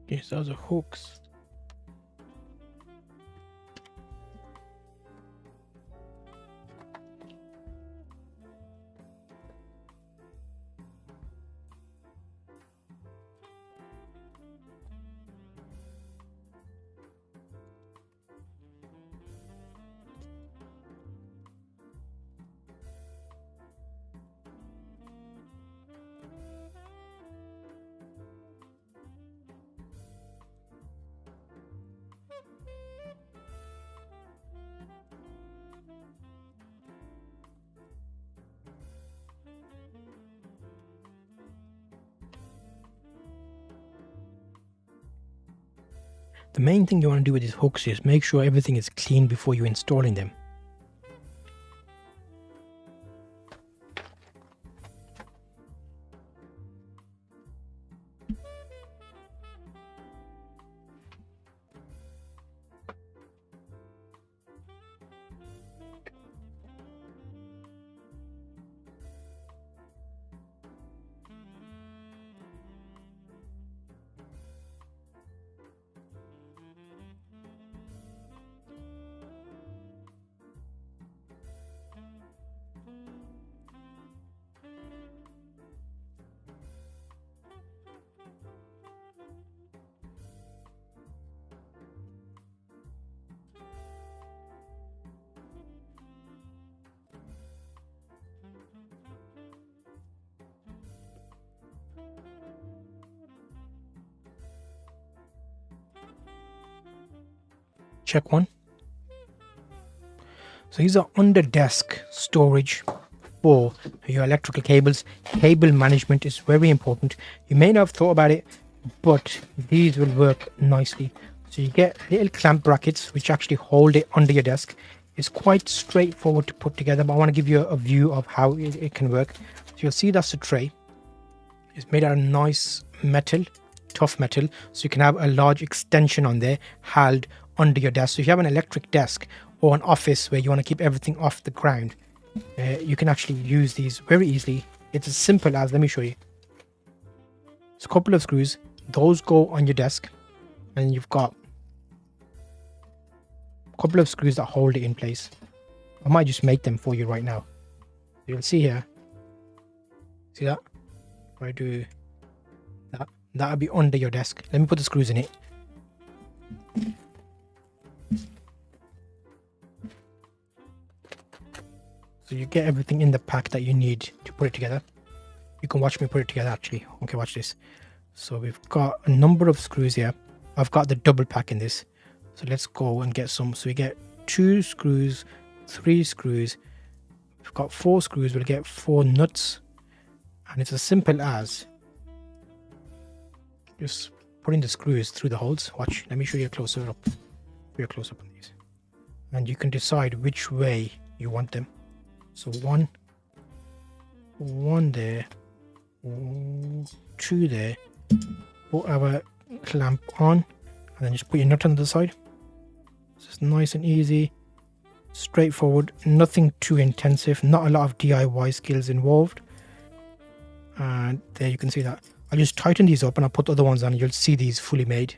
Yes, those are hooks. The main thing you want to do with these hooks is make sure everything is clean before you installing them. Check 1. So these are under desk storage for your electrical cables. Cable management is very important. You may not have thought about it, but these will work nicely. So you get little clamp brackets which actually hold it under your desk. It's quite straightforward to put together, but I want to give you a view of how it can work. So you'll see that's a tray. It's made out of nice metal, tough metal, so you can have a large extension on there held under your desk. So if you have an electric desk or an office where you want to keep everything off the ground, you can actually use these very easily. It's as simple as, let me show you. It's a couple of screws. Those go on your desk, and you've got a couple of screws that hold it in place. I might just make them for you right now. You'll see here. See that? If I do that, that'll be under your desk. Let me put the screws in it. So you get everything in the pack that you need to put it together. You can watch me put it together actually. Okay, watch this. So we've got a number of screws here. I've got the double pack in this. So let's go and get some. So we get 2 screws, 3 screws. We've got 4 screws. We'll get 4 nuts. And it's as simple as just putting the screws through the holes. Watch, let me show you a closer up. Show you a close up on these. And you can decide which way you want them. So one there, 2 there. Put our clamp on, and then just put your nut on the side. So it's nice and easy, straightforward, nothing too intensive, not a lot of DIY skills involved. And there you can see that. I'll just tighten these up and I'll put the other ones on and you'll see these fully made.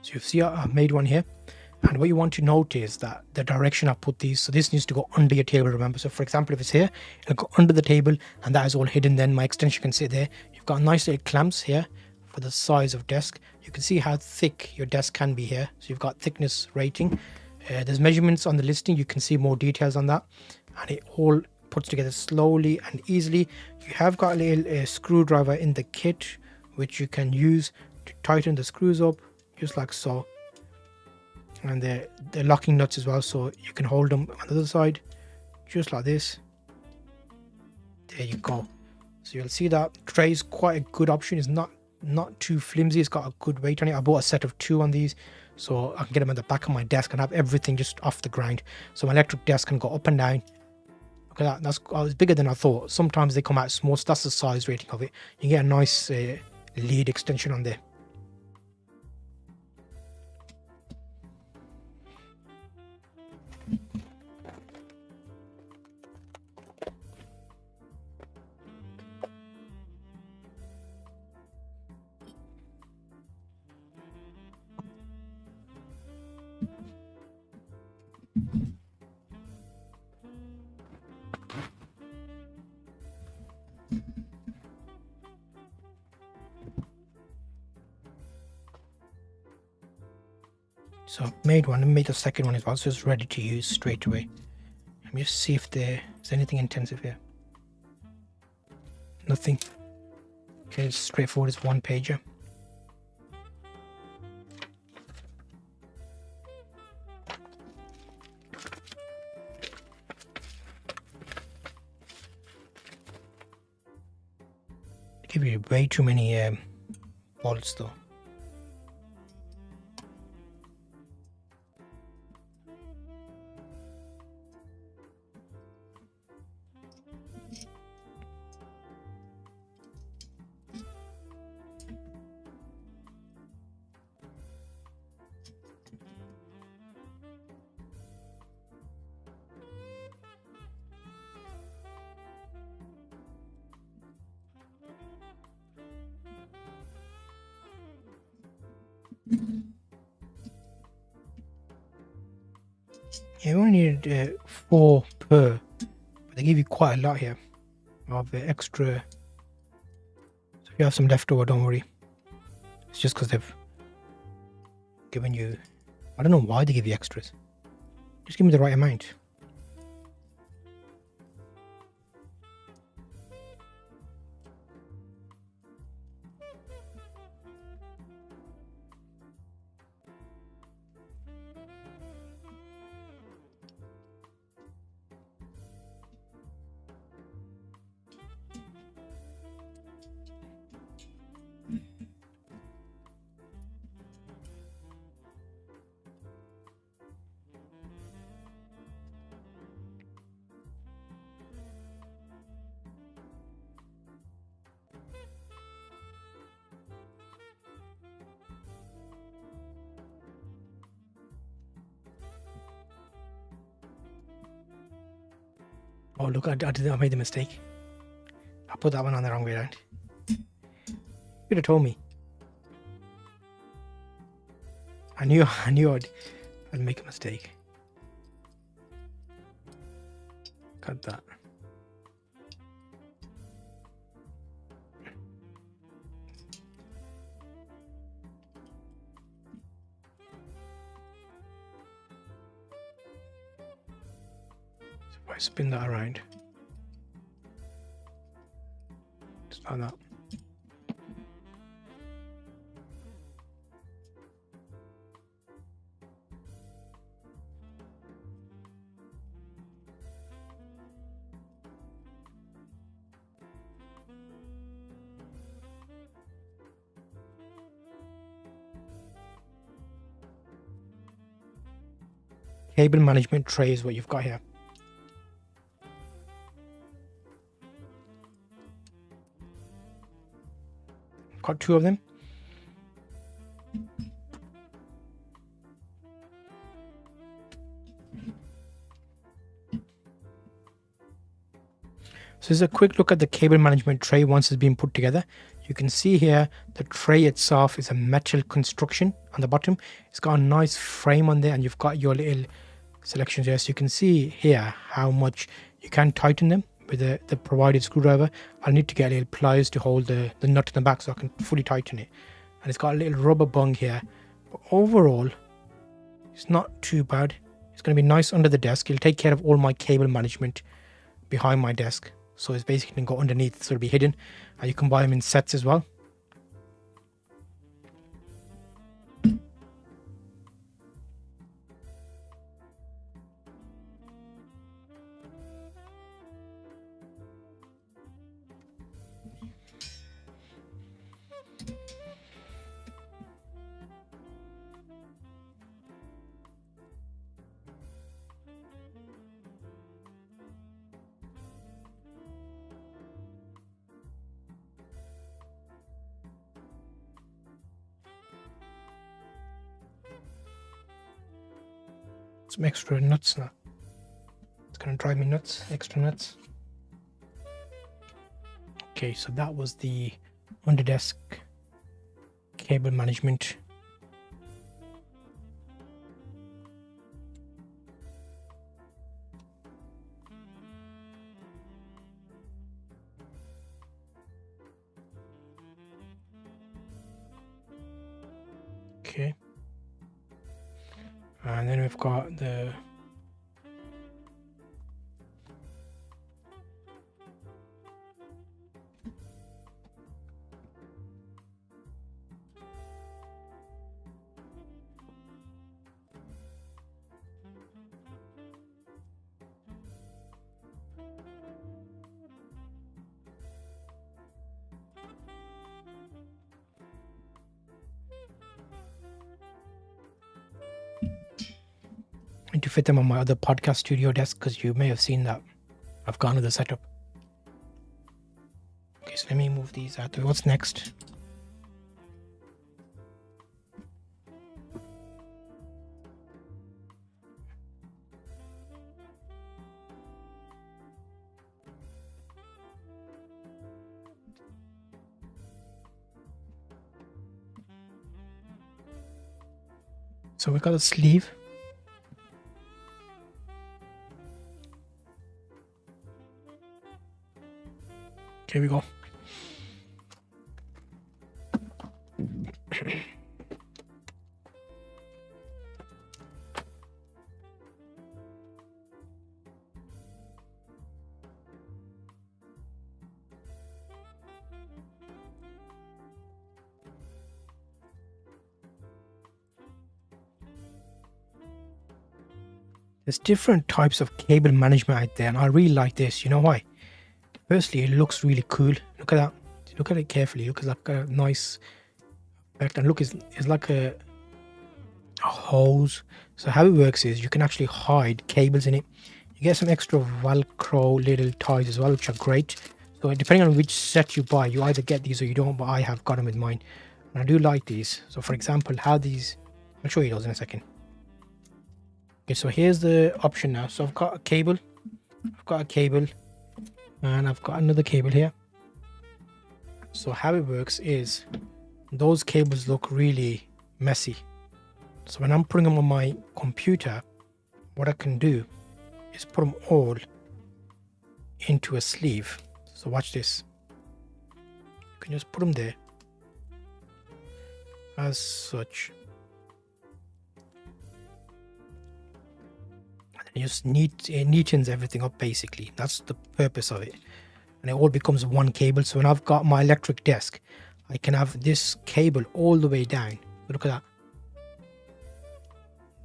So you see I've made one here, and what you want to note is that the direction I put these, so this needs to go under your table, remember. So for example, if it's here, it'll go under the table and that is all hidden, then my extension can sit there. You've got nice little clamps here for the size of desk. You can see how thick your desk can be here, so you've got thickness rating. There's measurements on the listing, you can see more details on that, and it all puts together slowly and easily. You have got a little screwdriver in the kit which you can use to tighten the screws up, just like so. And they're locking nuts as well, so you can hold them on the other side just like this. There you go. So you'll see that tray is quite a good option. It's not too flimsy, it's got a good weight on it. I bought a set of 2 on these so I can get them at the back of my desk and have everything just off the ground, so my electric desk can go up and down. Look at that, that's bigger than I thought. Sometimes they come out small, so that's the size rating of it. You get a nice lead extension on there. So I've made one and made the second one as well, so it's ready to use straight away. Let me just see if there's anything intensive here. Nothing. Okay, it's straightforward, it's 1 pager. They give you way too many bolts though. Yeah, you only need 4 per, but they give you quite a lot here of extra. So if you have some left over, don't worry. It's just because they've given you, I don't know why they give you extras. Just give me the right amount. Oh, look, I made the mistake. I put that one on the wrong way around. You could have told me. I knew I'd make a mistake. Cut that. So if I spin that around, just like that. Cable management tray is what you've got here. I've got 2 of them. So this is a quick look at the cable management tray once it's been put together. You can see here the tray itself is a metal construction on the bottom. It's got a nice frame on there, and you've got your little selections here. So you can see here how much you can tighten them with the provided screwdriver. I need to get little pliers to hold the nut in the back so I can fully tighten it. And it's got a little rubber bung here. But overall, it's not too bad. It's going to be nice under the desk. It'll take care of all my cable management behind my desk. So it's basically going to go underneath, so it'll be hidden. And you can buy them in sets as well. Some extra nuts now. It's gonna drive me nuts. Extra nuts. Okay, so that was the under desk cable management. Okay. And then we've got the to fit them on my other podcast studio desk, because you may have seen that I've gone with the setup. Okay, so let me move these out. What's next? So we got a sleeve. Here we go. There's different types of cable management out there, and I really like this. You know why? Firstly, it looks really cool. Look at that. Look at it carefully. Look, it's like a nice effect. And look, it's like a hose. So how it works is you can actually hide cables in it. You get some extra Velcro little ties as well, which are great. So depending on which set you buy, you either get these or you don't, but I have got them with mine. And I do like these. So for example, how these, I'll show you those in a second. Okay, so here's the option now. So I've got a cable I've got a cable and I've got another cable here. So how it works is those cables look really messy. So when I'm putting them on my computer, what I can do is put them all into a sleeve. So watch this. You can just put them there as such. And it just neatens everything up basically. That's the purpose of it. And it all becomes one cable. So when I've got my electric desk, I can have this cable all the way down. Look at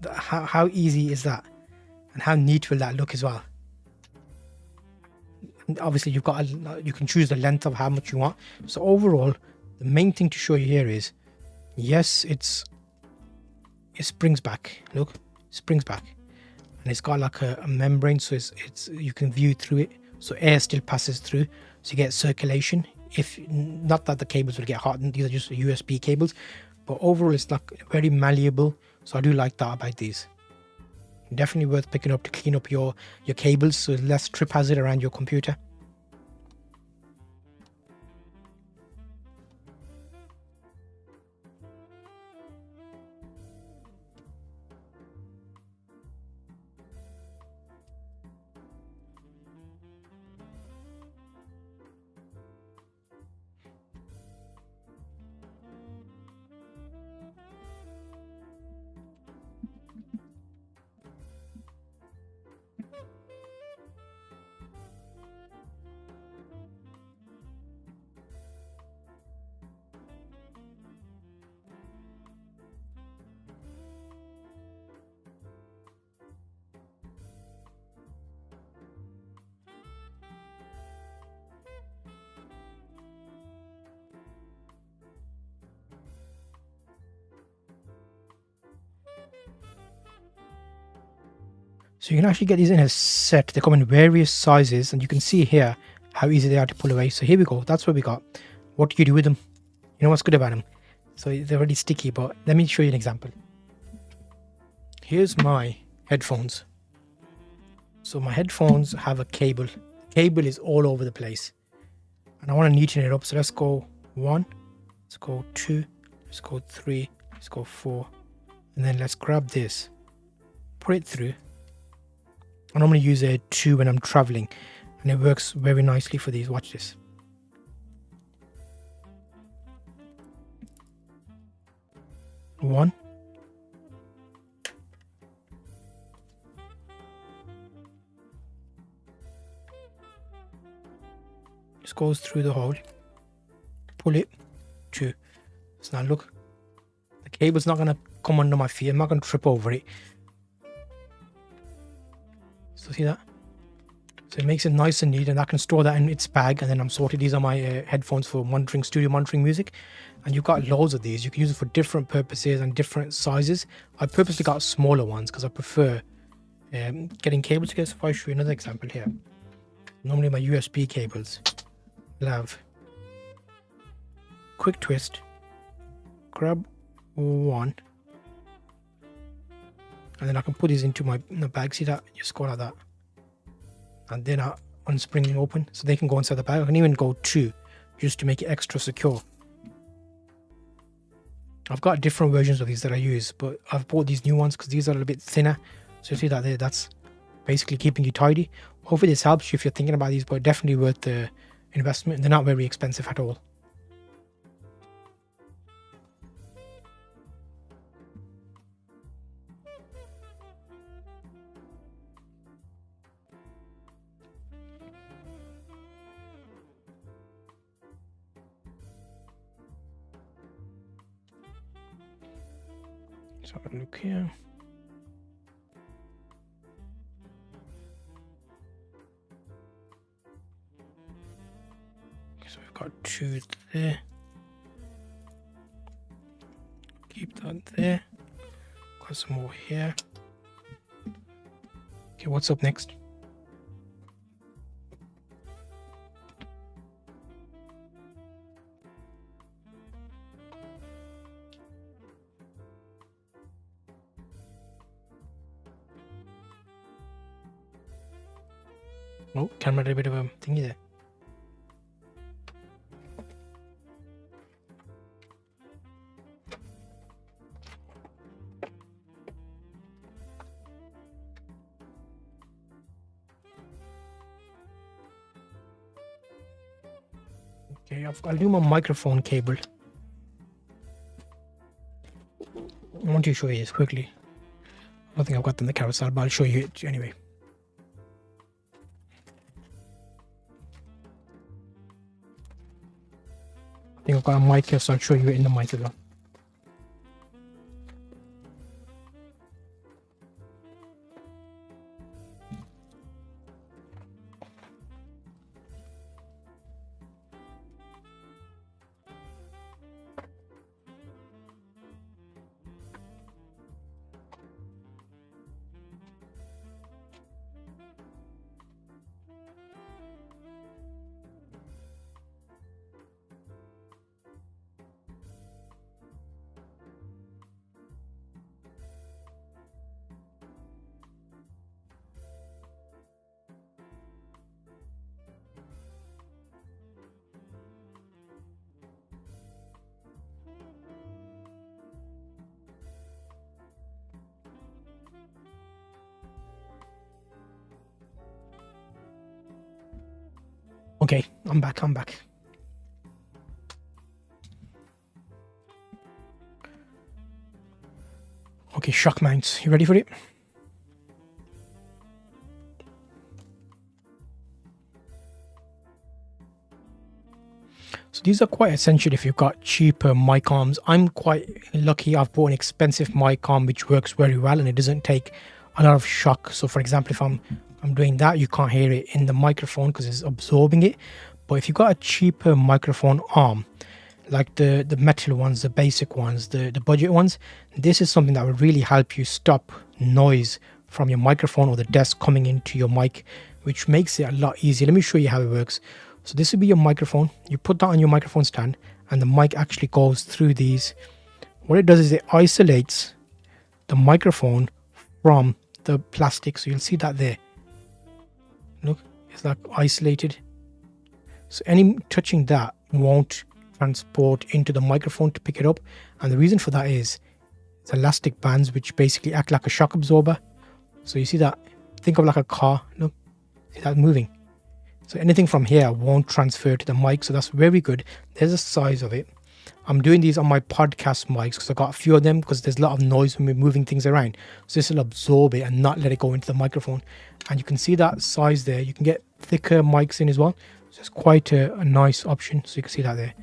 that. How easy is that? And how neat will that look as well? And obviously you can choose the length of how much you want. So overall, the main thing to show you here is, yes, it springs back. Look, springs back, and it's got like a membrane, so it's you can view through it. So air still passes through, so you get circulation. If not that the cables will get hot, and these are just USB cables, but overall it's like very malleable. So I do like that about these. Definitely worth picking up to clean up your cables, so less trip hazard around your computer. So you can actually get these in a set. They come in various sizes, and you can see here how easy they are to pull away. So here we go. That's what we got. What do you do with them? You know what's good about them? So they're already sticky, but let me show you an example. Here's my headphones. So my headphones have a cable. The cable is all over the place, and I want to neaten it up. So let's go 1, let's go 2, let's go 3, let's go 4, and then let's grab this, put it through. I normally use a 2 when I'm traveling, and it works very nicely for these. Watch this. One. Just goes through the hole. Pull it. 2. So now look, the cable's not going to come under my feet. I'm not going to trip over it. So see that? So it makes it nice and neat, and I can store that in its bag, and then I'm sorted. These are my headphones for studio monitoring music, and you've got loads of these. You can use it for different purposes and different sizes. I purposely got smaller ones because I prefer getting cables together. So if I show you another example here, normally my USB cables will have quick twist, grab one, and then I can put these into my bag. See that? Just go like that, and they're not unspringing open, so they can go inside the bag. I can even go 2 just to make it extra secure. I've got different versions of these that I use, but I've bought these new ones because these are a little bit thinner. So you see that there, that's basically keeping you tidy. Hopefully this helps you if you're thinking about these, but definitely worth the investment. They're not very expensive at all. So have a look here. So we've got 2 there. Keep that there. Got some more here. Okay, what's up next? Oh, camera did a bit of a thingy there. Okay, I'll do my microphone cable. I want to show you this quickly. I don't think I've got them in the carousel, but I'll show you it anyway. I think I've got a mic here, so I'll show you it in the mic as well. Okay, I'm back. Okay, shock mounts. You ready for it? So these are quite essential if you've got cheaper mic arms. I'm quite lucky. I've bought an expensive mic arm which works very well and it doesn't take a lot of shock. So for example, if I'm doing that, you can't hear it in the microphone because it's absorbing it. But if you've got a cheaper microphone arm, like the metal ones, the basic ones, the budget ones, this is something that will really help you stop noise from your microphone or the desk coming into your mic, which makes it a lot easier. Let me show you how it works. So this will be your microphone. You put that on your microphone stand and the mic actually goes through these. What it does is it isolates the microphone from the plastic. So you'll see that there. Look, it's like isolated. So any touching that won't transport into the microphone to pick it up. And the reason for that is it's elastic bands which basically act like a shock absorber. So you see that? Think of like a car. Look, see that moving? So anything from here won't transfer to the mic. So that's very good. There's the size of it. I'm doing these on my podcast mics because I've got a few of them because there's a lot of noise when we're moving things around. So this will absorb it and not let it go into the microphone. And you can see that size there. You can get thicker mics in as well. So it's quite a nice option. So you can see that there.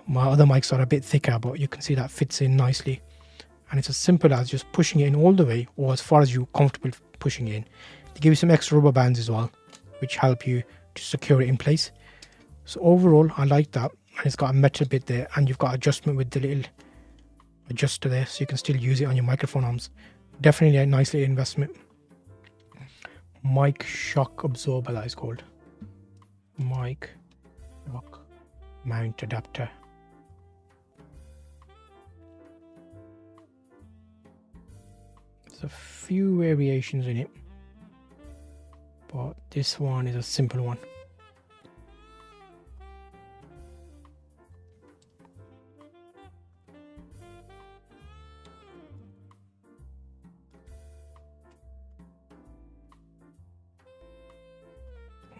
My other mics are a bit thicker, but you can see that fits in nicely. And it's as simple as just pushing it in all the way or as far as you're comfortable pushing it in. They give you some extra rubber bands as well, which help you to secure it in place. So overall, I like that. And it's got a metal bit there and you've got adjustment with the little adjuster there, so you can still use it on your microphone arms. Definitely a nice little investment. Mic shock absorber, that is called. Mic shock mount adapter. There's a few variations in it, but this one is a simple one.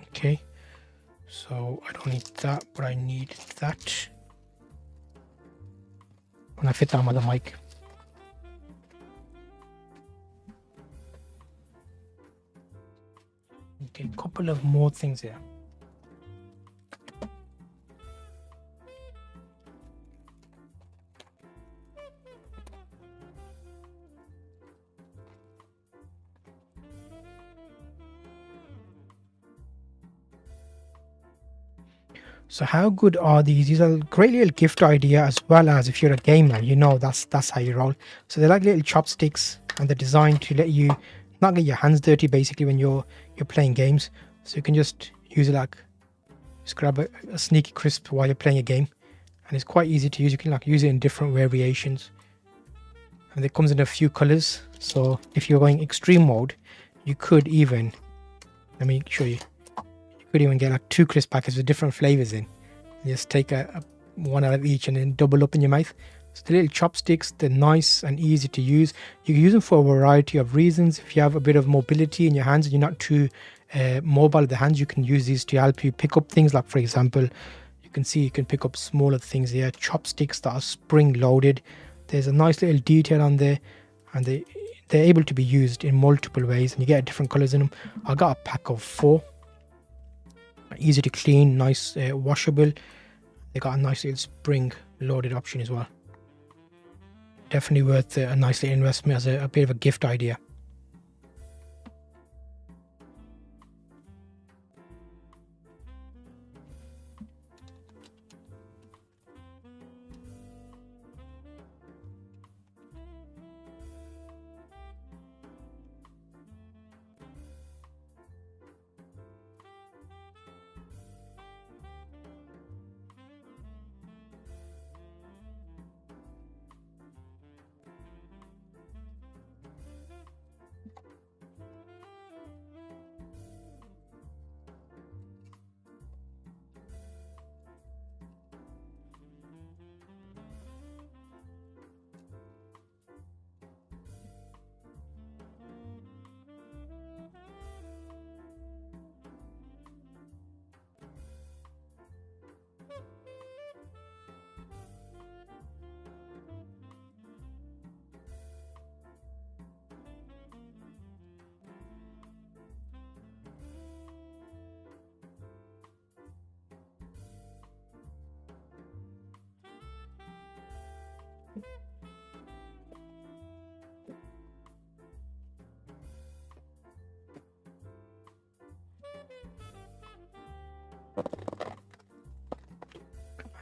Okay, so I don't need that, but I need that. When I fit that on the mic. Okay, a couple of more things here. So how good are these? These are a great little gift idea, as well as if you're a gamer, you know that's how you roll. So they're like little chopsticks and they're designed to let you not get your hands dirty basically when you're playing games. So you can just use it like, just grab a sneaky crisp while you're playing a game. And it's quite easy to use. You can like use it in different variations. And it comes in a few colors. So if you're going extreme mode, you could even, let me show you. could even get like 2 crisp packets with different flavors in. Just take one out of each and then double up in your mouth. So the little chopsticks, they're nice and easy to use. You can use them for a variety of reasons. If you have a bit of mobility in your hands and you're not too mobile with the hands, you can use these to help you pick up things. Like, for example, you can see you can pick up smaller things here, chopsticks that are spring loaded. There's a nice little detail on there, and they're able to be used in multiple ways, and you get different colors in them. I got a pack of 4. Easy to clean, nice, washable. They got a nice little spring loaded option as well. Definitely worth a nice little investment as a bit of a gift idea.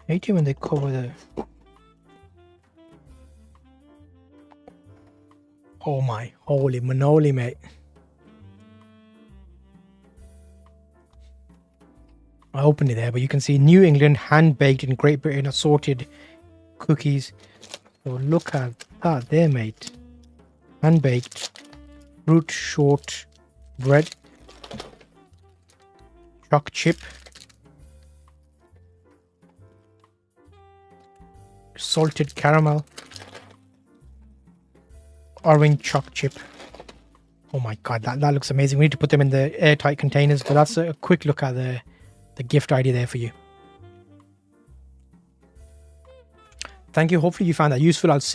I hate it when they cover the... Oh my holy manoli, mate. I opened it there, but you can see New England hand-baked in Great Britain assorted cookies. So look at that there, mate. Hand-baked fruit short bread, choc chip, salted caramel, orange choc chip. Oh my god, that looks amazing. We need to put them in the airtight containers, but that's a quick look at the gift idea there for you. Thank you. Hopefully you found that useful. I'll see